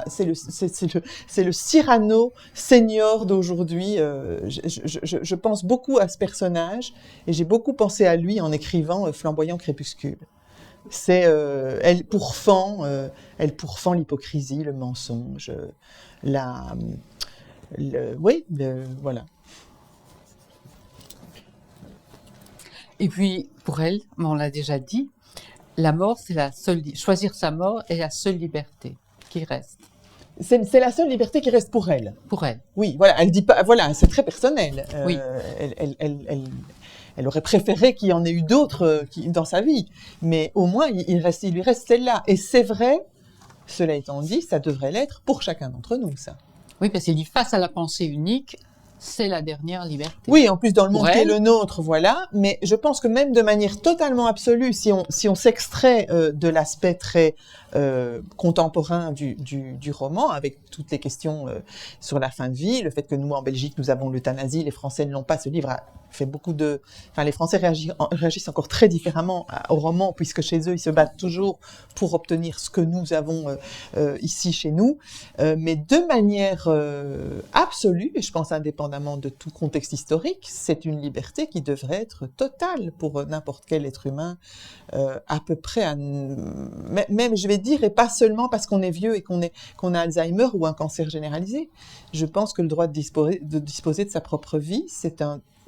c'est le Cyrano senior d'aujourd'hui. Je pense beaucoup à ce personnage et j'ai beaucoup pensé à lui en écrivant Flamboyant crépuscule. Elle pourfend l'hypocrisie, le mensonge, voilà.
Et puis, pour elle, on l'a déjà dit, la mort, c'est choisir sa mort est la seule liberté qui reste.
C'est la seule liberté qui reste pour elle.
Pour elle.
Oui, voilà, elle dit pas, voilà, c'est très personnel.
Oui.
Elle aurait préféré qu'il y en ait eu d'autres dans sa vie, mais au moins il lui reste celle-là. Et c'est vrai, cela étant dit, ça devrait l'être pour chacun d'entre nous, ça.
Oui, parce qu'il dit face à la pensée unique, c'est la dernière liberté.
Oui, en plus dans le monde qui est le nôtre, voilà. Mais je pense que même de manière totalement absolue, si on s'extrait de l'aspect très contemporain du roman, avec toutes les questions sur la fin de vie, le fait que nous en Belgique nous avons l'euthanasie, les Français ne l'ont pas, ce livre a fait beaucoup de... Enfin, les Français réagissent encore très différemment au roman, puisque chez eux, ils se battent toujours pour obtenir ce que nous avons ici chez nous. Mais de manière absolue, et je pense indépendamment de tout contexte historique, c'est une liberté qui devrait être totale pour n'importe quel être humain, à peu près, même je vais dire, et pas seulement parce qu'on est vieux et qu'on a Alzheimer ou un cancer généralisé. Je pense que le droit de disposer de sa propre vie,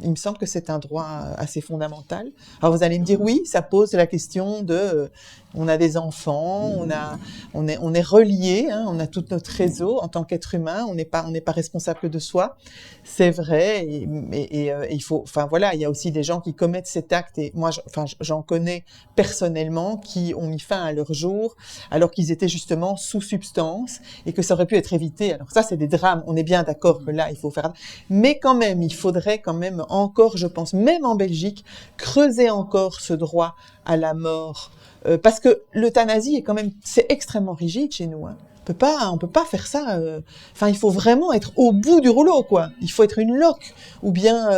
il me semble que c'est un droit assez fondamental. Alors vous allez me dire, oui, ça pose la question de... on a des enfants, on est reliés, hein, on a tout notre réseau en tant qu'être humain, on n'est pas responsable de soi. C'est vrai, et il faut... Enfin voilà, il y a aussi des gens qui commettent cet acte, et moi, j'en connais personnellement, qui ont mis fin à leur jour, alors qu'ils étaient justement sous substance, et que ça aurait pu être évité. Alors ça, c'est des drames, on est bien d'accord que là, il faut faire... Mais quand même, il faudrait quand même encore, je pense, même en Belgique, creuser encore ce droit à la mort, parce que l'euthanasie est quand même, c'est extrêmement rigide chez nous. Hein. On peut pas faire ça. Enfin, il faut vraiment être au bout du rouleau, quoi. Il faut être une loque, ou bien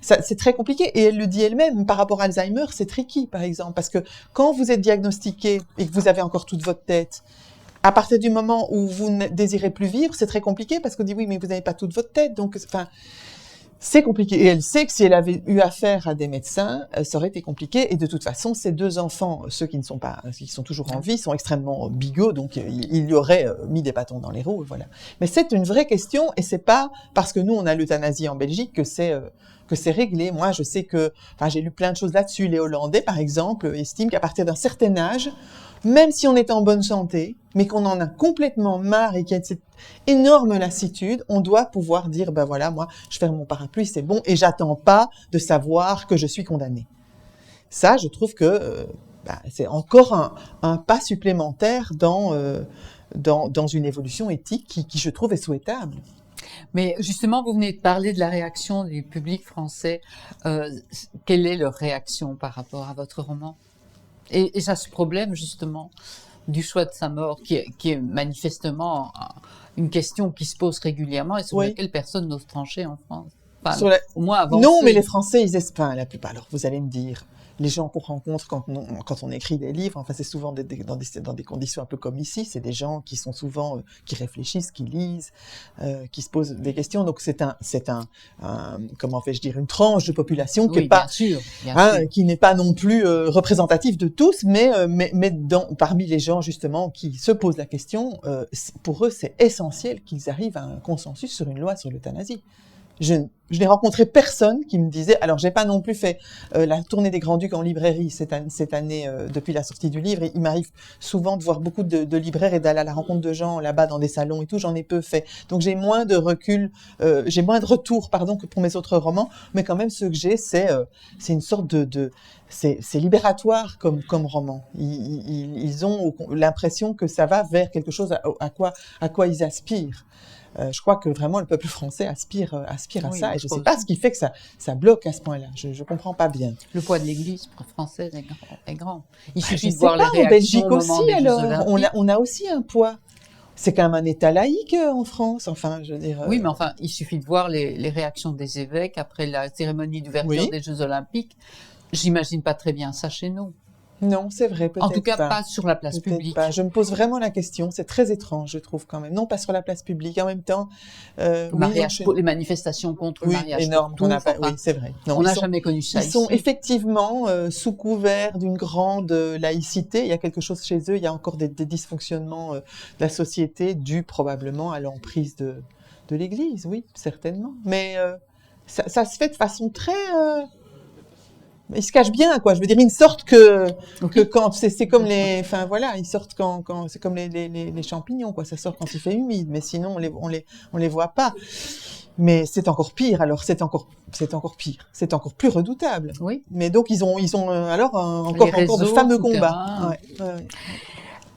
c'est très compliqué. Et elle le dit elle-même par rapport à Alzheimer, c'est tricky, par exemple, parce que quand vous êtes diagnostiqué et que vous avez encore toute votre tête, à partir du moment où vous ne désirez plus vivre, c'est très compliqué parce qu'on dit oui, mais vous n'avez pas toute votre tête, donc enfin. C'est compliqué. Et elle sait que si elle avait eu affaire à des médecins, ça aurait été compliqué. Et de toute façon, ces deux enfants, ceux qui sont toujours en vie, sont extrêmement bigots, donc il y aurait mis des bâtons dans les roues, voilà. Mais c'est une vraie question, et c'est pas parce que nous on a l'euthanasie en Belgique que c'est réglé. Moi, je sais j'ai lu plein de choses là-dessus. Les Hollandais, par exemple, estiment qu'à partir d'un certain âge, même si on est en bonne santé, mais qu'on en a complètement marre et qu'il y a cette énorme lassitude, on doit pouvoir dire, ben voilà, moi, je ferme mon parapluie, c'est bon, et j'attends pas de savoir que je suis condamné. Ça, je trouve que c'est encore un pas supplémentaire dans une évolution éthique qui, je trouve, est souhaitable.
Mais justement, vous venez de parler de la réaction du public français. Quelle est leur réaction par rapport à votre roman ? Et ça, ce problème, justement, du choix de sa mort, qui est manifestement une question qui se pose régulièrement et sur laquelle personne n'ose trancher en France. Enfin, au moins avancer.
Non, mais les Français, ils espèrent la plupart. Alors, vous allez me dire, les gens qu'on rencontre quand on écrit des livres, enfin, c'est souvent dans des conditions un peu comme ici, c'est des gens qui sont souvent, qui réfléchissent, qui lisent, qui se posent des questions. Donc, c'est comment vais-je dire, une tranche de population qui est pas, qui n'est pas non plus représentative de tous, mais parmi les gens, justement, qui se posent la question, pour eux, c'est essentiel qu'ils arrivent à un consensus sur une loi sur l'euthanasie. Je n'ai rencontré personne qui me disait, alors j'ai pas non plus fait la tournée des Grands-Ducs en librairie cette année depuis la sortie du livre, et il m'arrive souvent de voir beaucoup de libraires et d'aller à la rencontre de gens là-bas dans des salons et tout, j'en ai peu fait. Donc j'ai moins de recul, j'ai moins de retour, que pour mes autres romans, mais quand même ce que j'ai, c'est une sorte c'est libératoire comme roman. Ils ont l'impression que ça va vers quelque chose à quoi ils aspirent. Je crois que vraiment le peuple français aspire à ça, et je ne sais pas ce qui fait que ça bloque à ce point-là. Je comprends pas bien.
Le poids de l'Église française est grand. Il suffit de voir les réactions
en Belgique
au moment
aussi,
des
alors.
Jeux Olympiques.
On a aussi un poids. C'est quand même un État laïque en France. Enfin, je veux dire.
Oui, mais enfin, il suffit de voir les réactions des évêques après la cérémonie d'ouverture des Jeux Olympiques. J'imagine pas très bien ça chez nous.
Non, c'est vrai, peut-être.
En tout cas, pas sur la place publique.
Pas. Je me pose vraiment la question. C'est très étrange, je trouve, quand même. Non, pas sur la place publique. En même temps,
les manifestations contre le mariage.
Énorme. Oui, c'est vrai. Non,
on n'a jamais connu ça.
Ils sont effectivement sous couvert d'une grande laïcité. Il y a quelque chose chez eux. Il y a encore des dysfonctionnements de la société dus probablement à l'emprise de de l'Église, oui, certainement. Mais ça se fait de façon très... ils se cachent bien, quoi. Je veux dire, ils ne sortent que quand c'est comme les... Enfin, voilà, ils sortent quand c'est comme les champignons, quoi. Ça sort quand il fait humide, mais sinon, on les voit pas. Mais c'est encore pire, alors c'est encore pire, c'est encore plus redoutable.
Oui.
Mais donc ils ont encore de fameux combats. Ouais.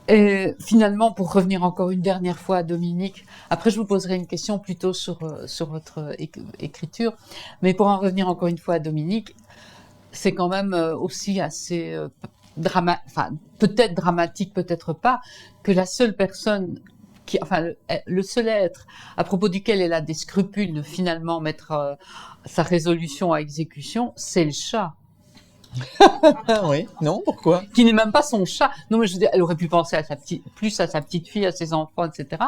Et finalement, pour revenir encore une dernière fois à Dominique, après je vous poserai une question plutôt sur votre écriture, mais pour en revenir encore une fois à Dominique, c'est quand même aussi assez peut-être dramatique, peut-être pas, que la seule personne le seul être à propos duquel elle a des scrupules de finalement mettre sa résolution à exécution, c'est le chat.
Oui, non, pourquoi?
Qui n'est même pas son chat. Non, mais je veux dire, elle aurait pu penser à plus à sa petite fille, à ses enfants, etc.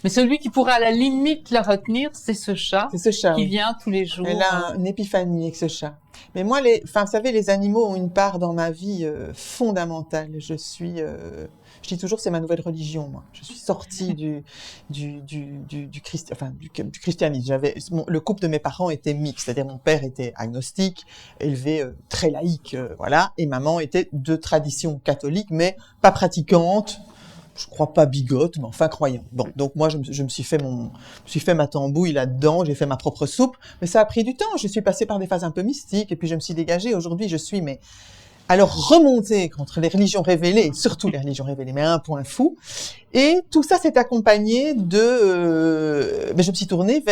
Mais celui qui pourrait à la limite la retenir, c'est ce chat.
C'est ce chat
qui vient tous les jours.
Elle a une épiphanie avec ce chat. Mais moi, vous savez, les animaux ont une part dans ma vie fondamentale. Je dis toujours, c'est ma nouvelle religion, moi. Je suis sortie du christianisme. Le couple de mes parents était mixte, c'est-à-dire mon père était agnostique, élevé très laïque, voilà, et maman était de tradition catholique, mais pas pratiquante. Je crois pas bigote, mais enfin croyant. Bon, donc moi je me suis fait ma tambouille là-dedans, j'ai fait ma propre soupe, mais ça a pris du temps. Je suis passée par des phases un peu mystiques et puis je me suis dégagée. Aujourd'hui, alors remontée contre les religions révélées, surtout les religions révélées, mais à un point fou. Et tout ça s'est accompagné je me suis tournée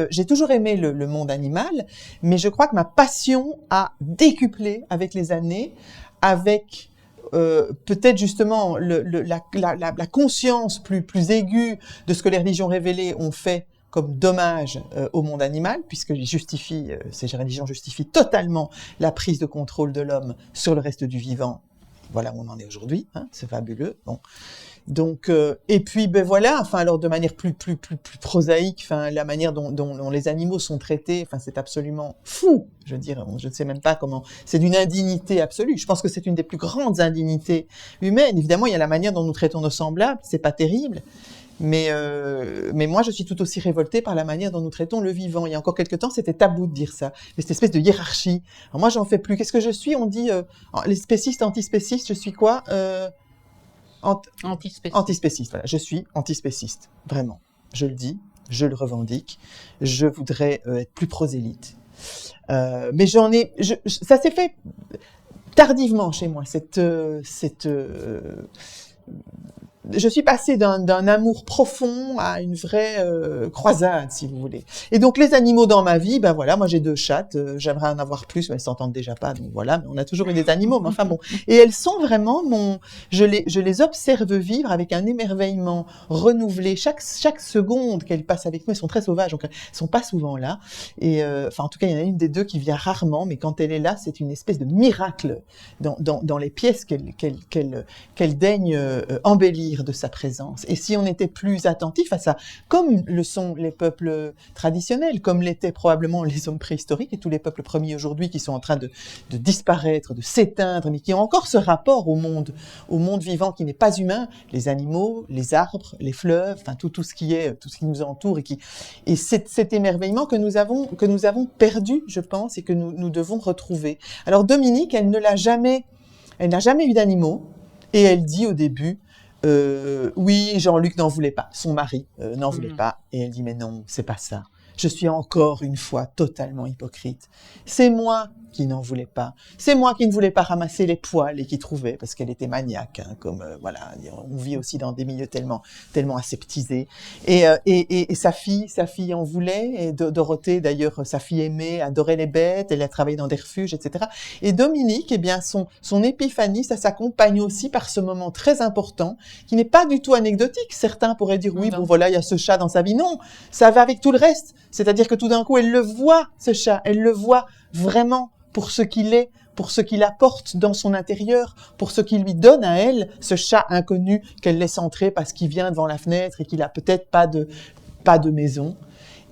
j'ai toujours aimé le monde animal, mais je crois que ma passion a décuplé avec les années, avec peut-être justement la conscience plus aiguë de ce que les religions révélées ont fait comme dommage au monde animal, puisque ces religions justifient totalement la prise de contrôle de l'homme sur le reste du vivant. Voilà où on en est aujourd'hui, hein, c'est fabuleux. Bon. Donc, et puis, ben voilà, enfin, alors de manière plus prosaïque, enfin, la manière dont les animaux sont traités, enfin, c'est absolument fou. Je veux dire, je ne sais même pas comment. C'est d'une indignité absolue. Je pense que c'est une des plus grandes indignités humaines. Évidemment, il y a la manière dont nous traitons nos semblables, c'est pas terrible. Mais moi, je suis tout aussi révoltée par la manière dont nous traitons le vivant. Il y a encore quelque temps, c'était tabou de dire ça. Mais cette espèce de hiérarchie. Alors moi, j'en fais plus. Qu'est-ce que je suis? On dit, les spécistes, antispécistes, je suis quoi? Antispéciste, voilà. Je suis antispéciste, vraiment. Je le dis, je le revendique. Je voudrais être plus prosélyte. Mais ça s'est fait tardivement chez moi. Je suis passée d'un amour profond à une vraie croisade, si vous voulez. Et donc, les animaux dans ma vie, ben voilà, moi j'ai 2 chattes, j'aimerais en avoir plus, mais elles s'entendent déjà pas, donc voilà, mais on a toujours eu des animaux, mais enfin bon. Et elles sont vraiment je les observe vivre avec un émerveillement renouvelé. Chaque seconde qu'elles passent avec nous, elles sont très sauvages, donc elles sont pas souvent là. Et enfin, en tout cas, il y en a une des 2 qui vient rarement, mais quand elle est là, c'est une espèce de miracle dans les pièces qu'elle daigne embellir de sa présence. Et si on était plus attentif à ça, comme le sont les peuples traditionnels, comme l'étaient probablement les hommes préhistoriques et tous les peuples premiers aujourd'hui qui sont en train de disparaître, de s'éteindre, mais qui ont encore ce rapport au monde vivant qui n'est pas humain, les animaux, les arbres, les fleuves, enfin tout ce qui nous entoure et cet émerveillement que nous avons perdu, je pense, et que nous devons retrouver. Alors Dominique, elle n'a jamais eu d'animaux et elle dit au début, oui, Jean-Luc n'en voulait pas, son mari n'en voulait pas, et elle dit mais non, c'est pas ça. Je suis encore une fois totalement hypocrite. C'est moi qui n'en voulais pas. C'est moi qui ne voulais pas ramasser les poils et qui trouvait, parce qu'elle était maniaque, hein, comme voilà, on vit aussi dans des milieux tellement aseptisés. Et sa fille en voulait. Et Dorothée, d'ailleurs, sa fille aimée, adorait les bêtes. Elle a travaillé dans des refuges, etc. Et Dominique, eh bien, son épiphanie, ça s'accompagne aussi par ce moment très important, qui n'est pas du tout anecdotique. Certains pourraient dire oui, bon voilà, il y a ce chat dans sa vie. Non, ça va avec tout le reste. C'est-à-dire que tout d'un coup, elle le voit, ce chat. Elle le voit vraiment pour ce qu'il est, pour ce qu'il apporte dans son intérieur, pour ce qu'il lui donne à elle, ce chat inconnu qu'elle laisse entrer parce qu'il vient devant la fenêtre et qu'il a peut-être pas de maison.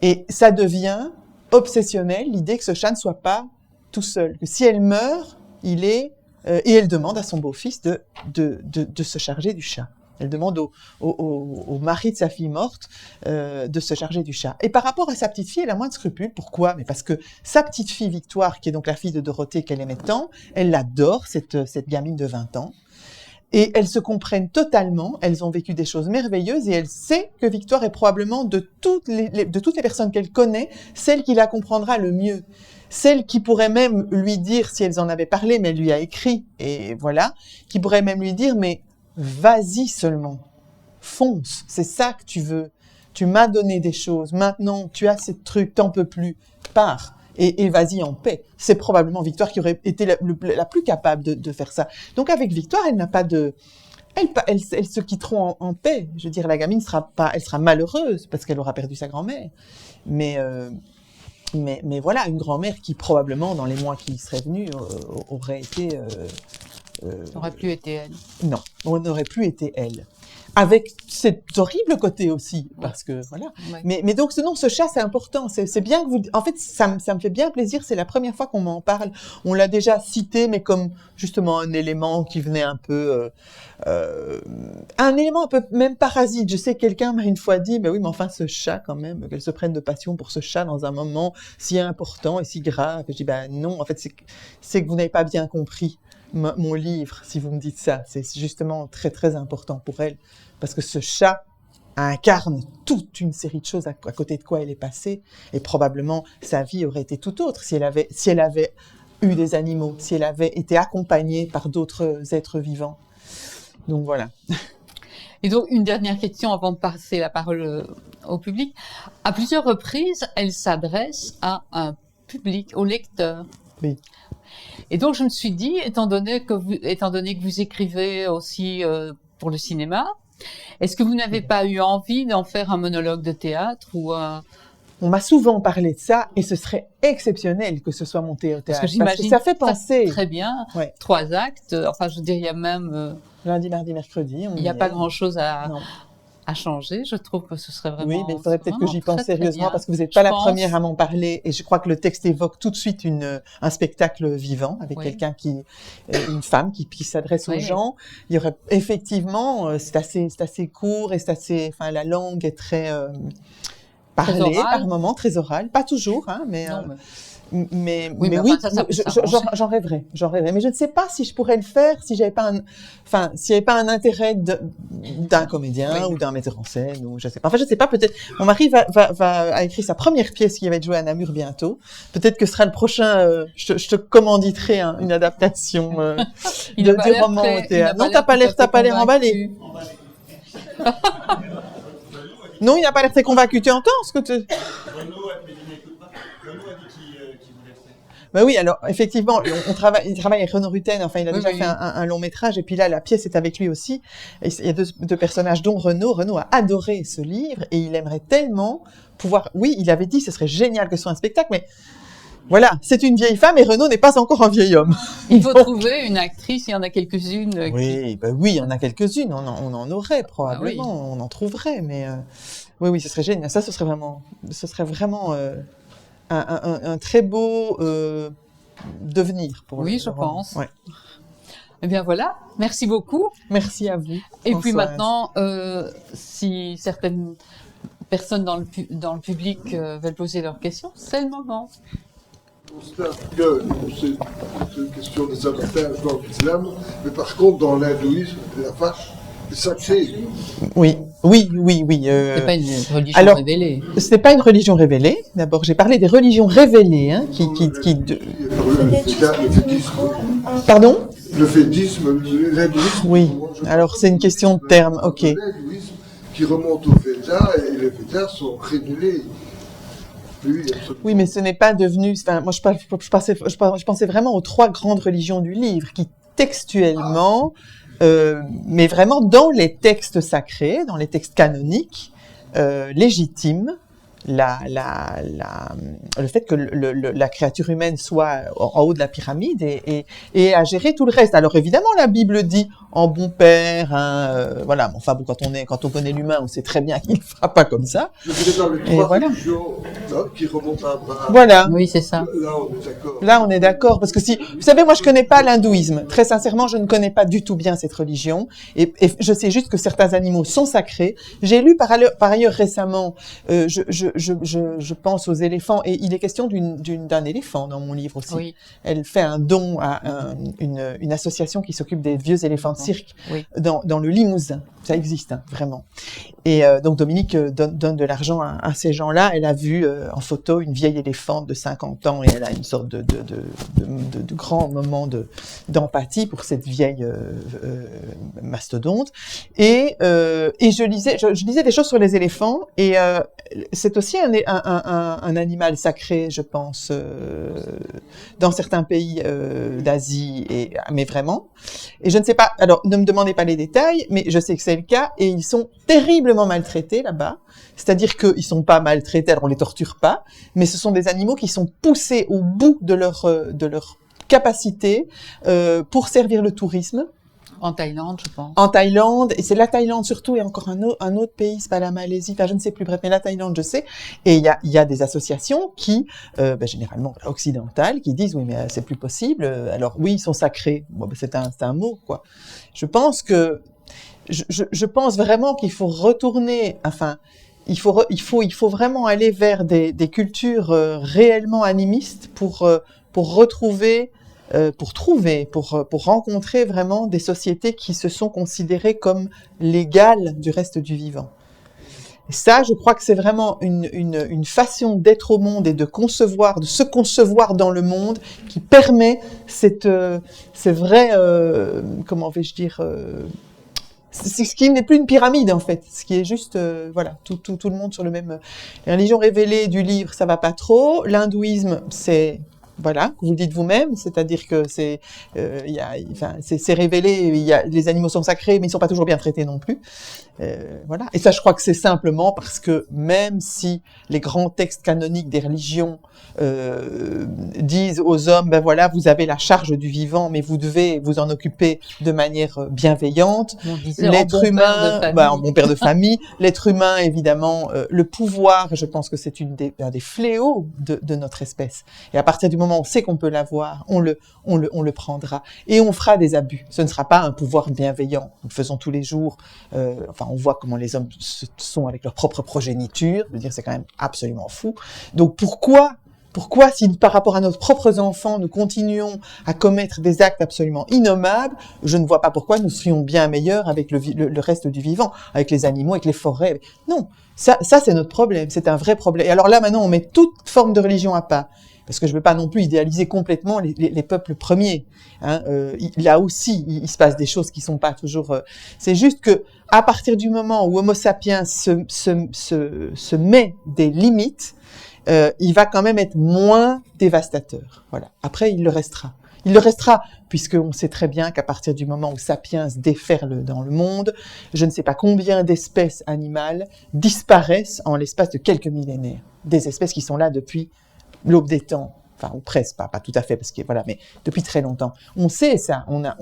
Et ça devient obsessionnel, l'idée que ce chat ne soit pas tout seul, que si elle meurt, et elle demande à son beau-fils de se charger du chat. Elle demande au mari de sa fille morte de se charger du chat. Et par rapport à sa petite fille, elle a moins de scrupules. Pourquoi? Mais parce que sa petite fille Victoire, qui est donc la fille de Dorothée qu'elle aimait tant, elle l'adore, cette gamine de 20 ans. Et elles se comprennent totalement, elles ont vécu des choses merveilleuses et elle sait que Victoire est probablement de toutes les personnes qu'elle connaît, celle qui la comprendra le mieux. Celle qui pourrait même lui dire, si elles en avaient parlé, mais elle lui a écrit, et voilà, qui pourrait même lui dire, mais vas-y seulement, fonce, c'est ça que tu veux. Tu m'as donné des choses, maintenant tu as ces trucs, t'en peux plus, pars. Et vas-y en paix. C'est probablement Victoire qui aurait été la plus capable de faire ça. Donc avec Victoire, elle n'a pas de... Elles se quitteront en paix. Je veux dire, la gamine elle sera malheureuse parce qu'elle aura perdu sa grand-mère. Mais voilà, une grand-mère qui probablement, dans les mois qui seraient venus, aurait été...
n'aurait plus été elle.
Non, on n'aurait plus été elle. Avec cet horrible côté aussi, parce que voilà. Ouais. Mais donc, ce chat, c'est important. C'est bien que vous... En fait, ça me fait bien plaisir. C'est la première fois qu'on m'en parle. On l'a déjà cité, mais comme justement un élément qui venait un peu... un élément un peu même parasite. Je sais que quelqu'un m'a une fois dit, mais oui, mais enfin, ce chat quand même, qu'elle se prenne de passion pour ce chat dans un moment si important et si grave. Et je dis, ben non, en fait, c'est que vous n'avez pas bien compris mon livre, si vous me dites ça. C'est justement très, très important pour elle. Parce que ce chat incarne toute une série de choses à côté de quoi elle est passée. Et probablement, sa vie aurait été tout autre si elle avait eu des animaux, si elle avait été accompagnée par d'autres êtres vivants. Donc voilà.
Et donc, une dernière question avant de passer la parole au public. À plusieurs reprises, elle s'adresse à un public, au lecteur.
Oui.
Et donc, je me suis dit, étant donné que vous écrivez aussi pour le cinéma, est-ce que vous n'avez pas eu envie d'en faire un monologue de théâtre ou
On m'a souvent parlé de ça et ce serait exceptionnel que ce soit monté au théâtre.
Parce que
ça fait penser.
Très bien. Ouais. 3 actes. Enfin, je veux dire, il y a même...
lundi, mardi, mercredi.
Il n'y a pas grand-chose à changer. Je trouve que ce serait vraiment...
Oui, mais il faudrait peut-être que j'y pense sérieusement parce que vous n'êtes pas la première à m'en parler et je crois que le texte évoque tout de suite un spectacle vivant avec quelqu'un une femme qui s'adresse aux gens. Il y aurait effectivement, c'est assez court et la langue est très parlée par moments, très orale. Pas toujours, hein, mais... Mais oui, j'en rêverais. Mais je ne sais pas si je pourrais le faire s'il n'y avait pas un intérêt d'un comédien ou d'un metteur en scène ou je sais pas. Enfin, je sais pas, peut-être. Mon mari a écrit sa première pièce qui va être jouée à Namur bientôt. Peut-être que ce sera le prochain, je te commanditerai une adaptation, du roman au théâtre. Non, t'as pas l'air emballé. Non, il n'a pas l'air très convaincu. Tu entends ce que tu... Ben oui, alors effectivement, il travaille avec Renaud Rutten. Enfin, il a déjà fait un long métrage, et puis là, la pièce est avec lui aussi. Et il y a deux personnages, dont Renaud. Renaud a adoré ce livre, et il aimerait tellement pouvoir. Oui, il avait dit, ce serait génial que ce soit un spectacle, mais voilà, c'est une vieille femme, et Renaud n'est pas encore un vieil homme.
Il faut trouver une actrice. Il y en a quelques-unes.
Oui, il y en a quelques-unes. On en aurait probablement, on en trouverait, mais oui, ce serait génial. Ça, ce serait vraiment. Un très beau devenir pour
oui, je pense.
Ouais.
Eh bien voilà, merci beaucoup.
Merci à vous.
Et puis maintenant, si certaines personnes dans le public veulent poser leurs questions, c'est le moment.
C'est une question des avantages dans l'islam, mais par contre dans l'hindouisme, la vache est sacrée.
Oui.
C'est pas une religion révélée.
C'est pas une religion révélée. D'abord, j'ai parlé des religions révélées, hein, Pardon ?
Le védisme, l'hindouisme.
Oui. Alors, c'est une question de terme. Ok.
L'hindouisme qui remonte aux Védas et les Védas sont révélés.
Oui, mais ce n'est pas devenu. Enfin, moi, je pensais vraiment aux 3 grandes religions du livre qui textuellement. Mais vraiment dans les textes sacrés, dans les textes canoniques, légitimes, le fait que la créature humaine soit en haut de la pyramide et à gérer tout le reste. Alors évidemment, la Bible dit en bon père, voilà. Enfin bon, quand on connaît l'humain, on sait très bien qu'il ne fera pas comme ça.
Je voulais dans les
Et
3
voilà.
religions là, qui remontent à Abraham.
Voilà.
Oui, c'est ça.
Là, on est d'accord.
Là, on est d'accord, parce que vous savez, moi, je connais pas l'hindouisme. Très sincèrement, je ne connais pas du tout bien cette religion, et je sais juste que certains animaux sont sacrés. J'ai lu par ailleurs récemment, je pense aux éléphants, et il est question d'un éléphant dans mon livre aussi.
Oui.
Elle fait un don à une association qui s'occupe des vieux éléphants de cirque
Oui.
dans le Limousin. Ça existe, hein, vraiment. Et donc Dominique donne de l'argent à ces gens-là. Elle a vu en photo une vieille éléphante de 50 ans et elle a une sorte de grand moment d'empathie pour cette vieille mastodonte. Et je lisais des choses sur les éléphants et c'est aussi un animal sacré, je pense, dans certains pays d'Asie, mais vraiment. Et je ne sais pas, alors ne me demandez pas les détails, mais je sais que c'est le cas, et ils sont terriblement maltraités là-bas. C'est-à-dire qu'ils sont pas maltraités, alors on les torture pas, mais ce sont des animaux qui sont poussés au bout de leur capacité pour servir le tourisme.
En Thaïlande, je pense.
En Thaïlande, et c'est la Thaïlande surtout, et encore un autre pays, c'est pas la Malaisie, enfin je ne sais plus, bref, mais la Thaïlande, je sais. Et il y a des associations qui, généralement occidentales, qui disent oui, mais c'est plus possible. Alors oui, ils sont sacrés. Bon, c'est un mot, quoi. Je pense vraiment qu'il faut retourner, enfin, il faut vraiment aller vers des cultures réellement animistes pour rencontrer vraiment des sociétés qui se sont considérées comme l'égale du reste du vivant. Et ça, je crois que c'est vraiment une façon d'être au monde et de se concevoir dans le monde qui permet ces vrais, comment vais-je dire, c'est ce qui n'est plus une pyramide en fait, ce qui est juste voilà, tout le monde sur le même. Les religions révélées du livre, ça va pas trop. L'hindouisme, c'est voilà, vous le dites vous-même, c'est-à-dire que c'est révélé, les animaux sont sacrés, mais ils sont pas toujours bien traités non plus. Voilà. Et ça, je crois que c'est simplement parce que même si les grands textes canoniques des religions disent aux hommes, ben voilà, vous avez la charge du vivant, mais vous devez vous en occuper de manière bienveillante. L'être humain, en bon père de famille, l'être humain, évidemment, le pouvoir, je pense que c'est un des fléaux de notre espèce. Et à partir du moment où on sait qu'on peut l'avoir, on le prendra. Et on fera des abus. Ce ne sera pas un pouvoir bienveillant. Nous le faisons tous les jours. On voit comment les hommes sont avec leur propre progéniture. Je veux dire, c'est quand même absolument fou. Donc pourquoi, si par rapport à nos propres enfants, nous continuons à commettre des actes absolument innommables, je ne vois pas pourquoi nous serions bien meilleurs avec le reste du vivant, avec les animaux, avec les forêts. Non, ça c'est notre problème, c'est un vrai problème. Et alors là, maintenant, on met toute forme de religion à part. Parce que je ne veux pas non plus idéaliser complètement les peuples premiers. Hein. Là aussi, il se passe des choses qui ne sont pas toujours... C'est juste que à partir du moment où Homo sapiens se met des limites, il va quand même être moins dévastateur. Voilà. Après, il le restera. Il le restera, puisqu'on sait très bien qu'à partir du moment où Sapiens déferle dans le monde, je ne sais pas combien d'espèces animales disparaissent en l'espace de quelques millénaires. Des espèces qui sont là depuis l'aube des temps, enfin, ou presque, pas tout à fait, parce que voilà, mais depuis très longtemps. On sait ça, on a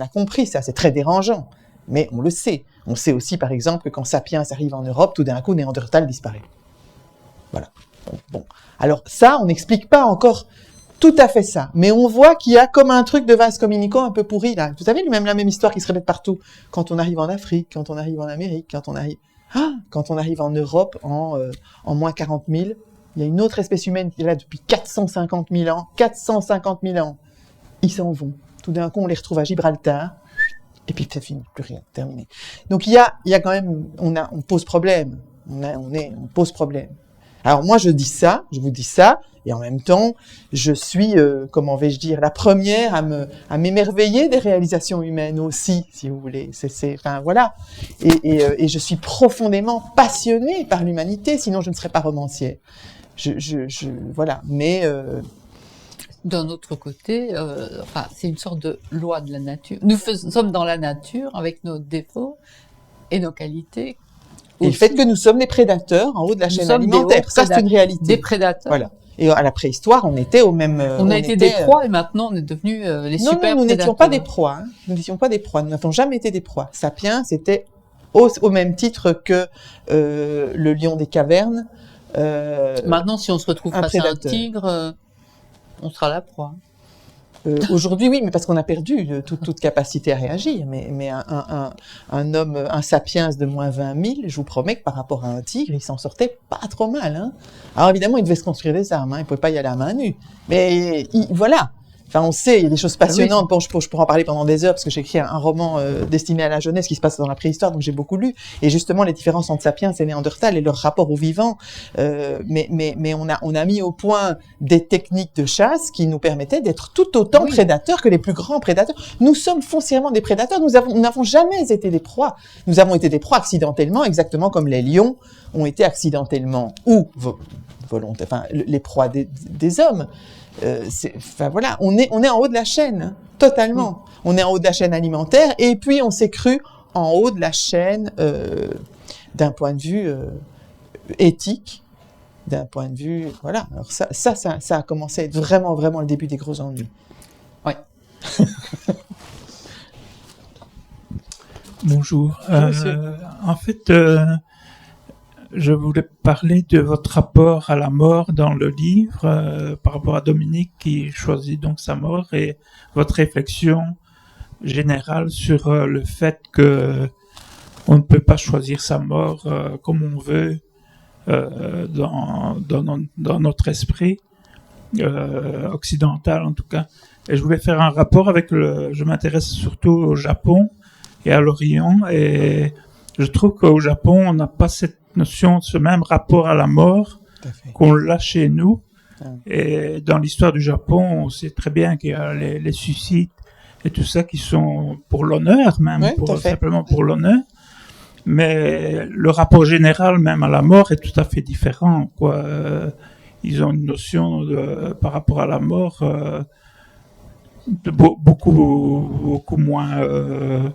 compris ça, c'est très dérangeant, mais on le sait. On sait aussi, par exemple, que quand Sapiens arrive en Europe, tout d'un coup, Néandertal disparaît. Voilà. Bon. Alors ça, on n'explique pas encore tout à fait ça, mais on voit qu'il y a comme un truc de vase communicant un peu pourri, là. Vous savez, même la même histoire qui se répète partout. Quand on arrive en Afrique, quand on arrive en Amérique, quand on arrive en Europe, en moins 40 000, il y a une autre espèce humaine qui est là depuis 450 000 ans. 450 000 ans. Ils s'en vont. Tout d'un coup, on les retrouve à Gibraltar. Et puis, c'est fini. Plus rien. Terminé. Donc, il y a quand même, on pose problème. On pose problème. Alors, moi, je vous dis ça. Et en même temps, je suis, comment vais-je dire, la première à m'émerveiller des réalisations humaines aussi, si vous voulez. Enfin, voilà. Et je suis profondément passionnée par l'humanité, sinon je ne serais pas romancière. Voilà. Mais
d'un autre côté, c'est une sorte de loi de la nature. Nous sommes dans la nature avec nos défauts et nos qualités
Et le fait que nous sommes des prédateurs en haut de la chaîne alimentaire, ça c'est une réalité.
Des prédateurs.
Voilà. Et à la préhistoire, on était au même.
On a été des proies et maintenant on est devenus les super prédateurs.
Non, nous n'étions pas des proies. Hein. Nous n'étions pas des proies. Nous n'avons jamais été des proies. Sapiens, c'était au même titre que le lion des cavernes.
Maintenant, si on se retrouve face à un tigre, on sera la proie.
Aujourd'hui, oui, mais parce qu'on a perdu toute capacité à réagir. Mais un homme, un sapiens de moins 20 000, je vous promets que par rapport à un tigre, il s'en sortait pas trop mal. Hein. Alors évidemment, il devait se construire des armes, hein, il pouvait pas y aller à main nue. Mais voilà. Enfin, on sait, il y a des choses passionnantes. Bon, je pourrais en parler pendant des heures parce que j'ai écrit un roman destiné à la jeunesse qui se passe dans la préhistoire, donc j'ai beaucoup lu. Et justement, les différences entre Sapiens et Néandertal et leur rapport au vivant. Mais on a mis au point des techniques de chasse qui nous permettaient d'être tout autant prédateurs que les plus grands prédateurs. Nous sommes foncièrement des prédateurs. Nous n'avons jamais été des proies. Nous avons été des proies accidentellement, exactement comme les lions ont été accidentellement ou volontaires, enfin, les proies des hommes. Enfin voilà, on est en haut de la chaîne, hein, totalement. On est en haut de la chaîne alimentaire et puis on s'est cru en haut de la chaîne d'un point de vue éthique, d'un point de vue voilà. Alors ça a commencé à être vraiment le début des gros ennuis.
Oui.
Bonjour.
Monsieur.
En fait, je voulais parler de votre rapport à la mort dans le livre par rapport à Dominique qui choisit donc sa mort et votre réflexion générale sur le fait que on ne peut pas choisir sa mort comme on veut dans notre esprit occidental en tout cas. Et je voulais faire un rapport avec je m'intéresse surtout au Japon et à l'Orient et je trouve qu'au Japon on n'a pas cette notion de ce même rapport à la mort qu'on l'a chez nous. Et dans l'histoire du Japon, on sait très bien qu'il y a les suicides et tout ça qui sont pour l'honneur, même simplement pour l'honneur. Mais le rapport général même à la mort est tout à fait différent, quoi. Ils ont une notion par rapport à la mort beaucoup moins.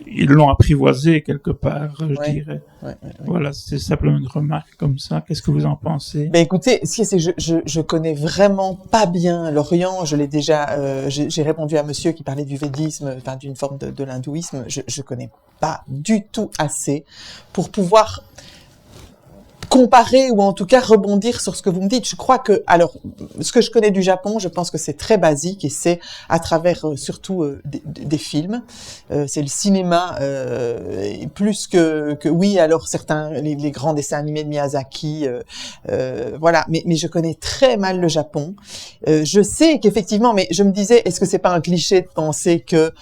Ils l'ont apprivoisé quelque part, je dirais. Voilà, c'est simplement une remarque comme ça. Qu'est-ce que vous en pensez?
Ben écoutez, je connais vraiment pas bien l'Orient. Je l'ai déjà, j'ai répondu à monsieur qui parlait du védisme, enfin d'une forme de l'hindouisme. Je connais pas du tout assez pour pouvoir comparer ou en tout cas rebondir sur ce que vous me dites. Je crois que, alors, ce que je connais du Japon, je pense que c'est très basique et c'est à travers surtout des films. C'est le cinéma plus que oui. Alors certains les grands dessins animés de Miyazaki, voilà. Mais je connais très mal le Japon. Je sais qu'effectivement, mais je me disais, est-ce que c'est pas un cliché de penser que,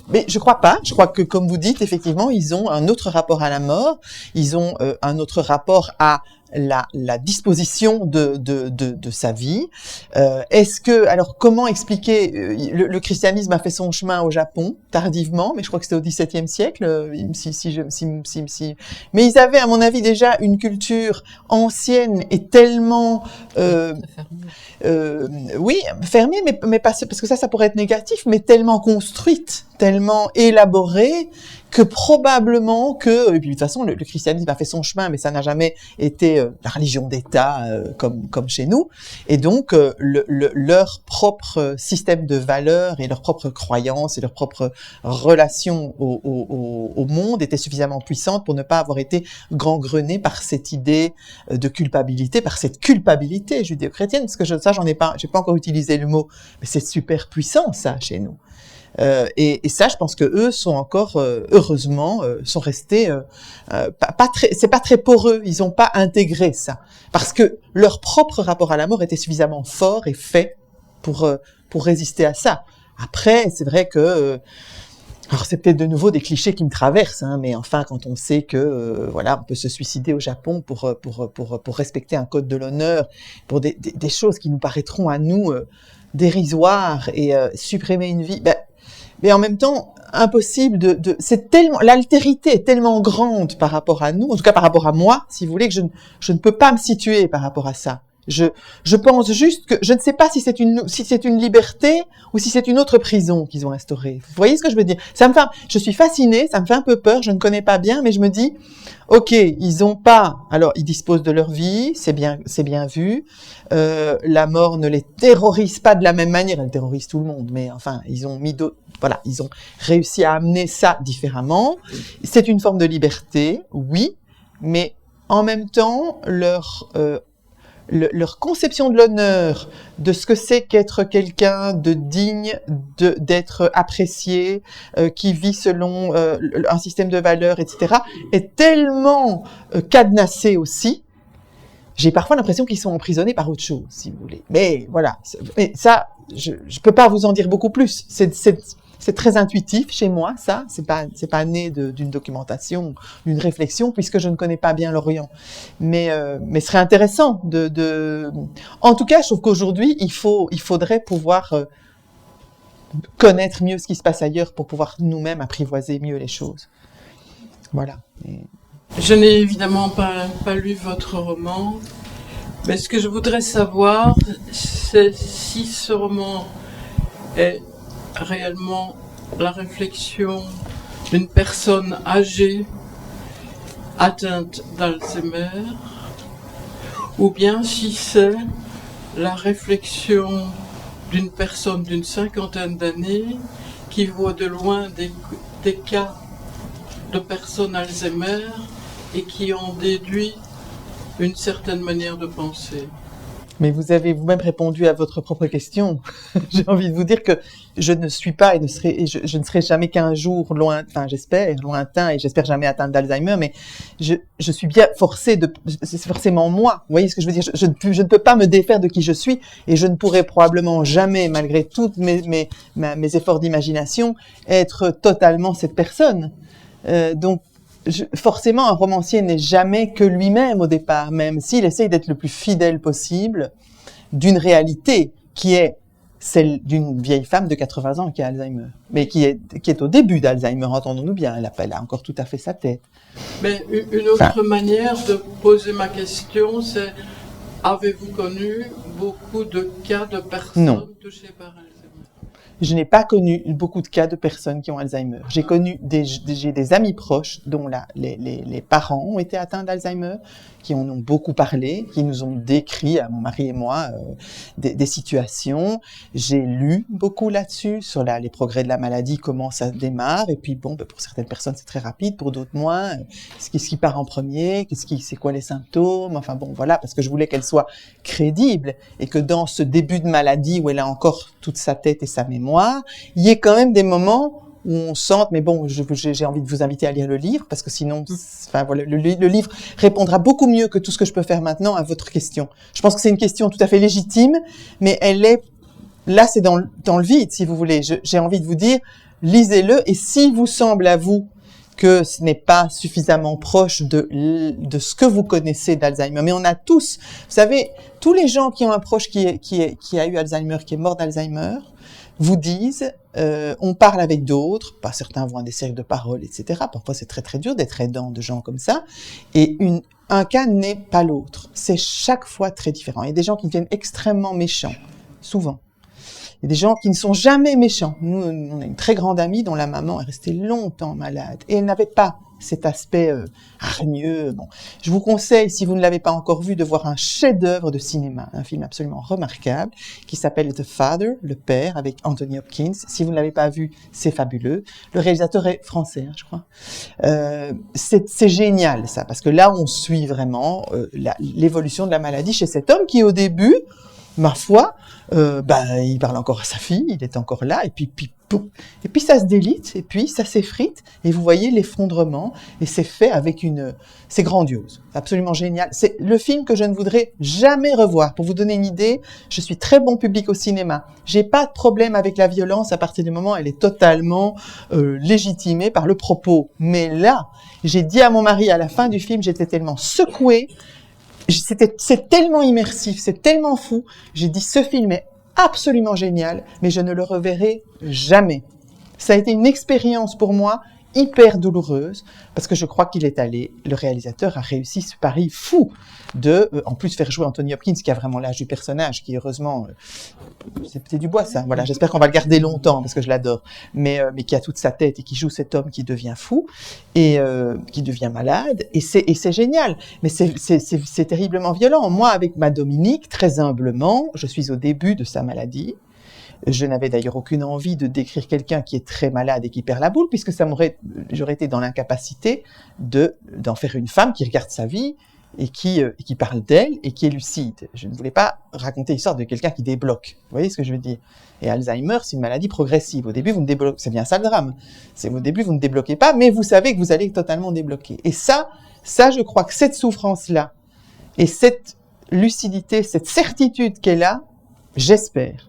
mais je crois pas. Je crois que comme vous dites, effectivement, ils ont un autre rapport à la mort. Ils ont un autre rapport à la disposition de sa vie. Est-ce que, alors, comment expliquer, le christianisme a fait son chemin au Japon, tardivement, mais je crois que c'était au XVIIe siècle, mais ils avaient, à mon avis, déjà une culture ancienne et tellement, oui, fermée, mais pas, parce que ça pourrait être négatif, mais tellement construite, tellement élaborée, que probablement que, et puis de toute façon, le christianisme a fait son chemin, mais ça n'a jamais été la religion d'État comme chez nous, et donc leur propre système de valeurs et leur propre croyance et leur propre relation au monde était suffisamment puissante pour ne pas avoir été gangrenée par cette idée de culpabilité, par cette culpabilité judéo-chrétienne, parce que j'ai pas encore utilisé le mot, mais c'est super puissant ça chez nous. Et ça, je pense que eux sont encore, heureusement, sont restés c'est pas très poreux. Ils ont pas intégré ça parce que leur propre rapport à la mort était suffisamment fort et fait pour résister à ça. Après, c'est vrai que alors c'est peut-être de nouveau des clichés qui me traversent, hein, mais enfin quand on sait que voilà, on peut se suicider au Japon pour respecter un code de l'honneur, pour des choses qui nous paraîtront à nous dérisoires et supprimer une vie. Mais en même temps, impossible c'est tellement, l'altérité est tellement grande par rapport à nous, en tout cas par rapport à moi, si vous voulez, que je ne peux pas me situer par rapport à ça. Je pense juste que je ne sais pas si c'est une liberté ou si c'est une autre prison qu'ils ont instaurée. Vous voyez ce que je veux dire? Je suis fascinée, ça me fait un peu peur, je ne connais pas bien, mais je me dis, ok, ils disposent de leur vie, c'est bien vu. La mort ne les terrorise pas de la même manière, elle terrorise tout le monde, mais enfin, ils ont réussi à amener ça différemment. C'est une forme de liberté, oui, mais en même temps, leur conception de l'honneur, de ce que c'est qu'être quelqu'un de digne, d'être apprécié, qui vit selon un système de valeurs, etc., est tellement cadenassée aussi. J'ai parfois l'impression qu'ils sont emprisonnés par autre chose, si vous voulez. Mais voilà, mais ça, je peux pas vous en dire beaucoup plus. C'est très intuitif chez moi, ça. C'est pas né d'une documentation, d'une réflexion, puisque je ne connais pas bien l'Orient. Mais ce serait intéressant En tout cas, je trouve qu'aujourd'hui, il faudrait pouvoir connaître mieux ce qui se passe ailleurs pour pouvoir nous-mêmes apprivoiser mieux les choses. Voilà.
Je n'ai évidemment pas lu votre roman, mais ce que je voudrais savoir, c'est si ce roman est réellement la réflexion d'une personne âgée atteinte d'Alzheimer, ou bien si c'est la réflexion d'une personne d'une 50aine d'années qui voit de loin des cas de personnes Alzheimer et qui en déduit une certaine manière de penser.
Mais vous avez vous-même répondu à votre propre question. J'ai envie de vous dire que je ne suis pas et je ne serai jamais qu'un jour lointain, et j'espère jamais atteindre d'Alzheimer, mais je suis bien forcée c'est forcément moi. Vous voyez ce que je veux dire? Je ne peux pas me défaire de qui je suis et je ne pourrai probablement jamais, malgré tous mes efforts d'imagination, être totalement cette personne. Donc, forcément, un romancier n'est jamais que lui-même au départ, même s'il essaye d'être le plus fidèle possible d'une réalité qui est celle d'une vieille femme de 80 ans qui a Alzheimer, mais qui est au début d'Alzheimer, entendons-nous bien, elle a encore tout à fait sa tête.
Mais une autre manière de poser ma question, c'est: avez-vous connu beaucoup de cas de personnes touchées par Alzheimer?
Je n'ai pas connu beaucoup de cas de personnes qui ont Alzheimer. J'ai des amis proches dont les parents ont été atteints d'Alzheimer, qui en ont beaucoup parlé, qui nous ont décrit, à mon mari et moi, des situations. J'ai lu beaucoup là-dessus, sur les progrès de la maladie, comment ça démarre, et puis pour certaines personnes c'est très rapide, pour d'autres moins. Qu'est-ce qui part en premier, c'est quoi les symptômes, enfin bon, voilà, parce que je voulais qu'elle soit crédible, et que dans ce début de maladie où elle a encore toute sa tête et sa mémoire, il y ait quand même des moments où on sente, mais bon, j'ai envie de vous inviter à lire le livre, parce que sinon, voilà, le livre répondra beaucoup mieux que tout ce que je peux faire maintenant à votre question. Je pense que c'est une question tout à fait légitime, mais là, c'est dans le vide, si vous voulez. J'ai envie de vous dire, lisez-le, et s'il vous semble à vous que ce n'est pas suffisamment proche de ce que vous connaissez d'Alzheimer, mais on a tous, vous savez, tous les gens qui ont un proche qui a eu Alzheimer, qui est mort d'Alzheimer, vous disent, on parle avec d'autres, pas certains vont à des cercles de parole, etc. Parfois c'est très très dur d'être aidant de gens comme ça, et un cas n'est pas l'autre. C'est chaque fois très différent. Il y a des gens qui deviennent extrêmement méchants, souvent. Il y a des gens qui ne sont jamais méchants. Nous, on a une très grande amie dont la maman est restée longtemps malade, et elle n'avait pas cet aspect hargneux. Bon, je vous conseille, si vous ne l'avez pas encore vu, de voir un chef-d'œuvre de cinéma, un film absolument remarquable, qui s'appelle The Father, le père, avec Anthony Hopkins. Si vous ne l'avez pas vu, c'est fabuleux. Le réalisateur est français, je crois. C'est génial, ça, parce que là, on suit vraiment l'évolution de la maladie chez cet homme qui, au début, ma foi, il parle encore à sa fille, il est encore là, et puis ça se délite, et puis ça s'effrite, et vous voyez l'effondrement, et c'est fait avec c'est grandiose, absolument génial. C'est le film que je ne voudrais jamais revoir. Pour vous donner une idée, je suis très bon public au cinéma. J'ai pas de problème avec la violence à partir du moment où elle est totalement légitimée par le propos. Mais là, j'ai dit à mon mari à la fin du film, j'étais tellement secouée, c'est tellement immersif, c'est tellement fou. J'ai dit, ce film est absolument génial, mais je ne le reverrai jamais. Ça a été une expérience pour moi hyper douloureuse, parce que je crois le réalisateur a réussi ce pari fou de, en plus, faire jouer Anthony Hopkins, qui a vraiment l'âge du personnage, qui heureusement, c'est du bois ça, voilà, j'espère qu'on va le garder longtemps, parce que je l'adore, mais qui a toute sa tête et qui joue cet homme qui devient fou, et qui devient malade, et c'est génial, mais c'est terriblement violent. Moi, avec ma Dominique, très humblement, je suis au début de sa maladie. Je n'avais d'ailleurs aucune envie de décrire quelqu'un qui est très malade et qui perd la boule, puisque j'aurais été dans l'incapacité d'en faire une femme qui regarde sa vie et qui parle d'elle et qui est lucide. Je ne voulais pas raconter l'histoire de quelqu'un qui débloque. Vous voyez ce que je veux dire? Et Alzheimer, c'est une maladie progressive. Au début, vous ne débloquez, c'est bien ça le drame. C'est au début, vous ne débloquez pas, mais vous savez que vous allez totalement débloquer. Et ça, je crois que cette souffrance-là et cette lucidité, cette certitude qu'elle a, j'espère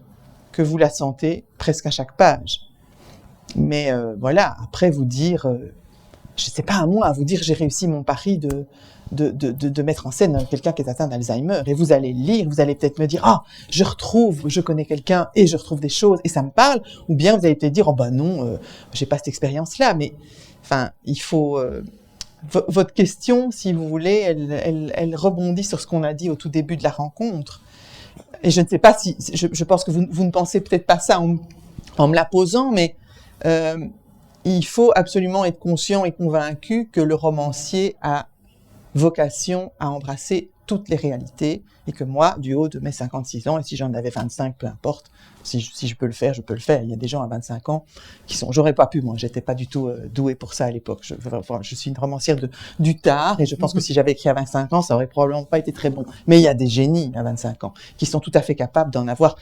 que vous la sentez presque à chaque page. Mais voilà, après vous dire, je ne sais pas à moi, à vous dire j'ai réussi mon pari de mettre en scène quelqu'un qui est atteint d'Alzheimer, et vous allez lire, vous allez peut-être me dire, je connais quelqu'un et je retrouve des choses et ça me parle, ou bien vous allez peut-être dire, non, j'ai pas cette expérience-là, mais enfin, il faut... votre question, si vous voulez, elle rebondit sur ce qu'on a dit au tout début de la rencontre. Et je ne sais pas si, je pense que vous ne pensez peut-être pas ça en me la posant, mais il faut absolument être conscient et convaincu que le romancier a vocation à embrasser toutes les réalités, et que moi, du haut de mes 56 ans, et si j'en avais 25, peu importe, si je peux le faire, je peux le faire. Il y a des gens à 25 ans qui sont... J'aurais pas pu, moi, j'étais pas du tout douée pour ça à l'époque. Je suis une romancière du tard, et je pense que si j'avais écrit à 25 ans, ça aurait probablement pas été très bon. Mais il y a des génies à 25 ans qui sont tout à fait capables d'en avoir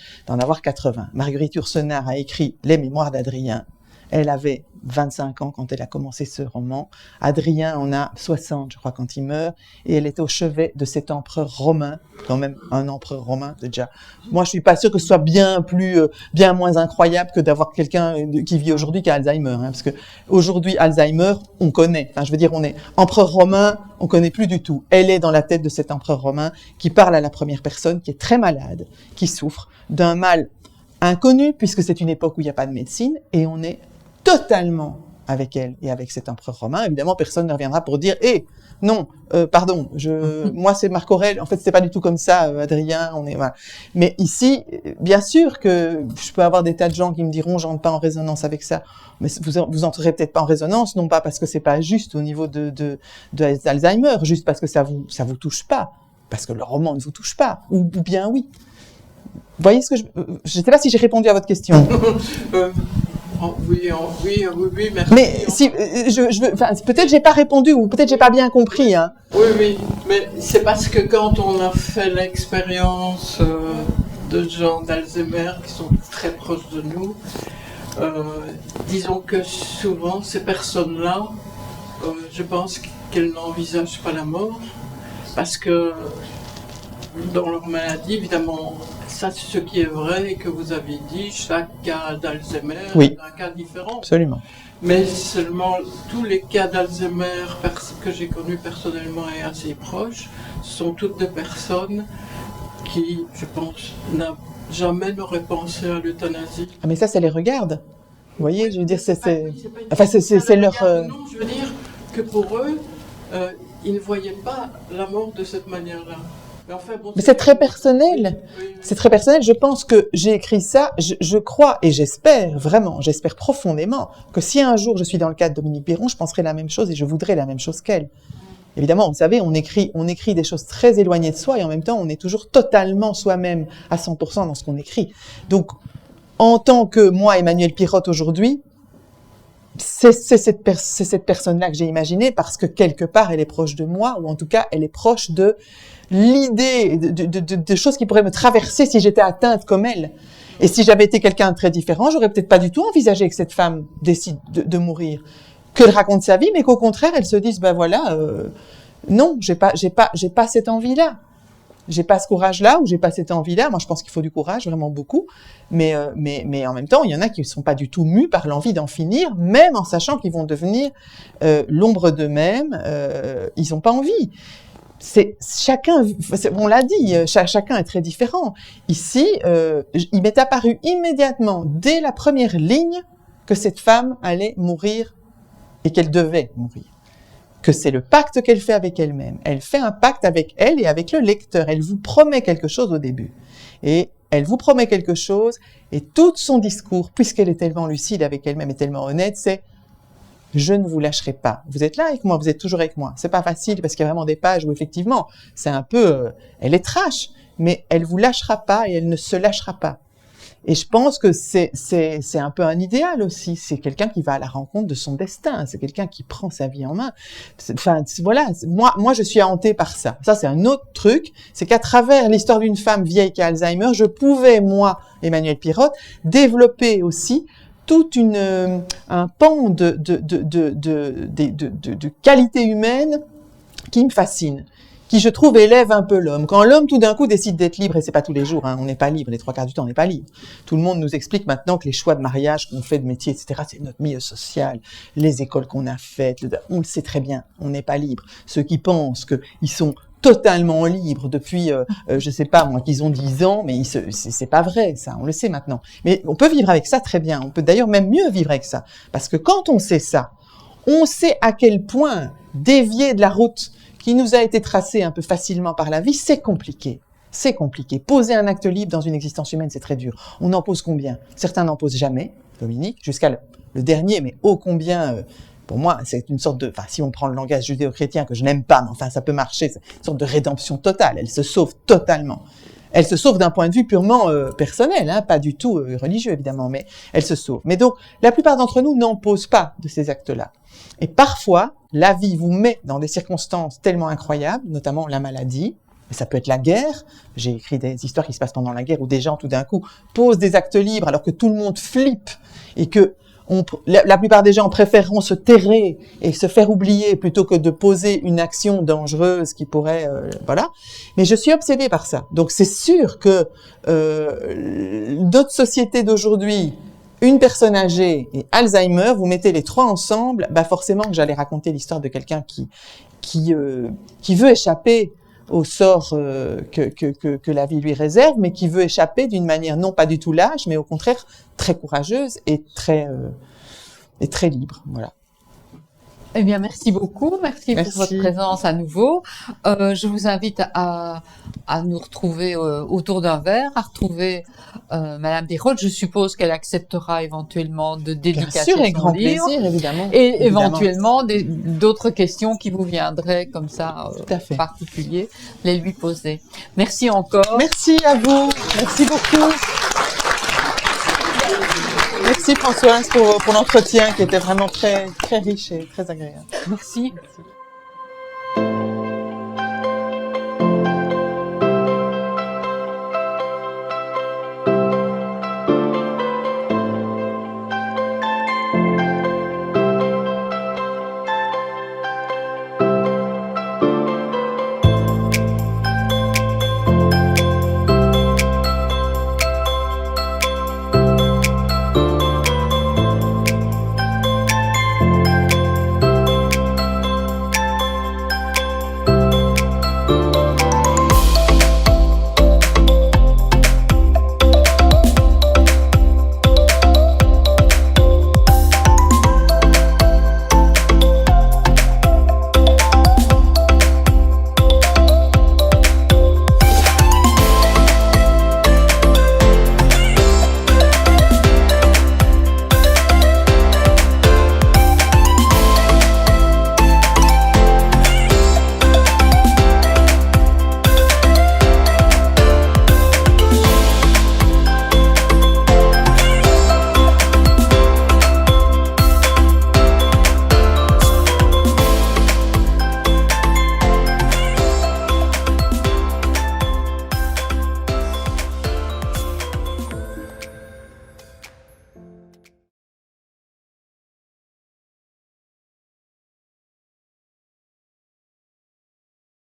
80. Marguerite Yourcenar a écrit Les Mémoires d'Adrien. Elle avait 25 ans quand elle a commencé ce roman. Adrien en a 60, je crois, quand il meurt. Et elle était au chevet de cet empereur romain, quand même un empereur romain déjà. Moi, je suis pas sûre que ce soit bien moins incroyable que d'avoir quelqu'un qui vit aujourd'hui qui a Alzheimer. Parce que aujourd'hui, Alzheimer, on connaît. Enfin, je veux dire, on est empereur romain, on connaît plus du tout. Elle est dans la tête de cet empereur romain qui parle à la première personne, qui est très malade, qui souffre d'un mal inconnu, puisque c'est une époque où il n'y a pas de médecine, et on est totalement avec elle et avec cet empereur romain. Évidemment, personne ne reviendra pour dire non, pardon, moi c'est Marc Aurèle, en fait c'est pas du tout comme ça, Adrien, voilà. Mais ici, bien sûr que je peux avoir des tas de gens qui me diront j'entre pas en résonance avec ça, mais vous entrerez peut-être pas en résonance, non pas parce que c'est pas juste au niveau d'Alzheimer, juste parce que ça vous touche pas, parce que le roman ne vous touche pas, ou bien oui. Vous voyez ce que je sais pas si j'ai répondu à votre question.
Oui, merci.
Mais si, peut-être j'ai pas répondu, ou peut-être j'ai pas bien compris, hein.
Oui, mais c'est parce que quand on a fait l'expérience de gens d'Alzheimer qui sont très proches de nous, disons que souvent ces personnes-là, je pense qu'elles n'envisagent pas la mort, parce que dans leur maladie, évidemment, ça c'est ce qui est vrai et que vous avez dit, chaque cas d'Alzheimer est un cas différent.
Absolument.
Mais seulement tous les cas d'Alzheimer que j'ai connus personnellement et assez proches, sont toutes des personnes qui, je pense, jamais n'auraient pensé à l'euthanasie.
Ah mais ça les regarde. Vous voyez, je veux dire, c'est leur...
Non, je veux dire que pour eux, ils ne voyaient pas la mort de cette manière-là.
Mais c'est très personnel. C'est très personnel. Je pense que j'ai écrit ça. Je crois et j'espère profondément que si un jour je suis dans le cas de Dominique Biron, je penserai la même chose et je voudrais la même chose qu'elle. Évidemment, vous savez, on écrit des choses très éloignées de soi et en même temps, on est toujours totalement soi-même à 100% dans ce qu'on écrit. Donc, en tant que moi, Emmanuel Pirotte aujourd'hui, c'est cette personne-là que j'ai imaginée parce que quelque part, elle est proche de moi, ou en tout cas, elle est proche de l'idée de choses qui pourraient me traverser si j'étais atteinte comme elle. Et si j'avais été quelqu'un de très différent, j'aurais peut-être pas du tout envisagé que cette femme décide de mourir, qu'elle raconte sa vie, mais qu'au contraire, elle se dise, non, j'ai pas cette envie-là. J'ai pas ce courage-là, ou j'ai pas cette envie-là. Moi, je pense qu'il faut du courage, vraiment beaucoup. Mais en même temps, il y en a qui ne sont pas du tout mus par l'envie d'en finir, même en sachant qu'ils vont devenir l'ombre d'eux-mêmes. Ils n'ont pas envie. On l'a dit, chacun est très différent. Ici, il m'est apparu immédiatement, dès la première ligne, que cette femme allait mourir et qu'elle devait mourir. Que c'est le pacte qu'elle fait avec elle-même. Elle fait un pacte avec elle et avec le lecteur. Elle vous promet quelque chose au début. Et elle vous promet quelque chose, et tout son discours, puisqu'elle est tellement lucide avec elle-même et tellement honnête, c'est « je ne vous lâcherai pas. Vous êtes là avec moi, vous êtes toujours avec moi. » C'est pas facile parce qu'il y a vraiment des pages où effectivement, c'est un peu, elle est trash, mais elle vous lâchera pas et elle ne se lâchera pas. Et je pense que c'est un peu un idéal aussi. C'est quelqu'un qui va à la rencontre de son destin. C'est quelqu'un qui prend sa vie en main. Enfin, voilà. Moi, je suis hantée par ça. Ça, c'est un autre truc. C'est qu'à travers l'histoire d'une femme vieille qui a Alzheimer, je pouvais, moi, Emmanuelle Pirotte, développer aussi tout un pan de qualité humaine qui me fascine, qui, je trouve, élève un peu l'homme. Quand l'homme, tout d'un coup, décide d'être libre, et c'est pas tous les jours, hein, on n'est pas libre, les 3/4 du temps, on n'est pas libre. Tout le monde nous explique maintenant que les choix de mariage qu'on fait, de métier, etc., c'est notre milieu social, les écoles qu'on a faites, on le sait très bien, on n'est pas libre. Ceux qui pensent qu'ils sont totalement libres depuis, je sais pas moi, qu'ils ont 10 ans, mais c'est pas vrai, ça, on le sait maintenant. Mais on peut vivre avec ça très bien, on peut d'ailleurs même mieux vivre avec ça. Parce que quand on sait ça, on sait à quel point dévier de la route qui nous a été tracée un peu facilement par la vie, c'est compliqué. C'est compliqué. Poser un acte libre dans une existence humaine, c'est très dur. On en pose combien? Certains n'en posent jamais, Dominique, jusqu'à le dernier, mais ô combien... Pour moi, c'est une sorte de... Enfin, si on prend le langage judéo-chrétien, que je n'aime pas, mais enfin, ça peut marcher, c'est une sorte de rédemption totale. Elle se sauve totalement. Elle se sauve d'un point de vue purement personnel, hein, pas du tout religieux, évidemment, mais elle se sauve. Mais donc, la plupart d'entre nous n'en posent pas de ces actes-là. Et parfois, la vie vous met dans des circonstances tellement incroyables, notamment la maladie, et ça peut être la guerre. J'ai écrit des histoires qui se passent pendant la guerre où des gens, tout d'un coup, posent des actes libres alors que tout le monde flippe et que la plupart des gens préféreront se terrer et se faire oublier plutôt que de poser une action dangereuse qui pourrait, voilà. Mais je suis obsédée par ça. Donc c'est sûr que notre société d'aujourd'hui, une personne âgée et Alzheimer, vous mettez les trois ensemble, bah forcément que j'allais raconter l'histoire de quelqu'un qui veut échapper au sort que la vie lui réserve, mais qui veut échapper d'une manière non pas du tout lâche, mais au contraire très courageuse et très libre. Voilà.
Eh bien, merci beaucoup. Merci pour votre présence à nouveau. Je vous invite à nous retrouver autour d'un verre, à retrouver Madame Pirotte. Je suppose qu'elle acceptera éventuellement de dédicacer son
grand
livre.
plaisir, évidemment.
Et éventuellement d'autres questions qui vous viendraient comme ça, particuliers, les lui poser. Merci encore.
Merci à vous. Merci beaucoup. Merci Françoise pour l'entretien qui était vraiment très, très riche et très agréable.
Merci.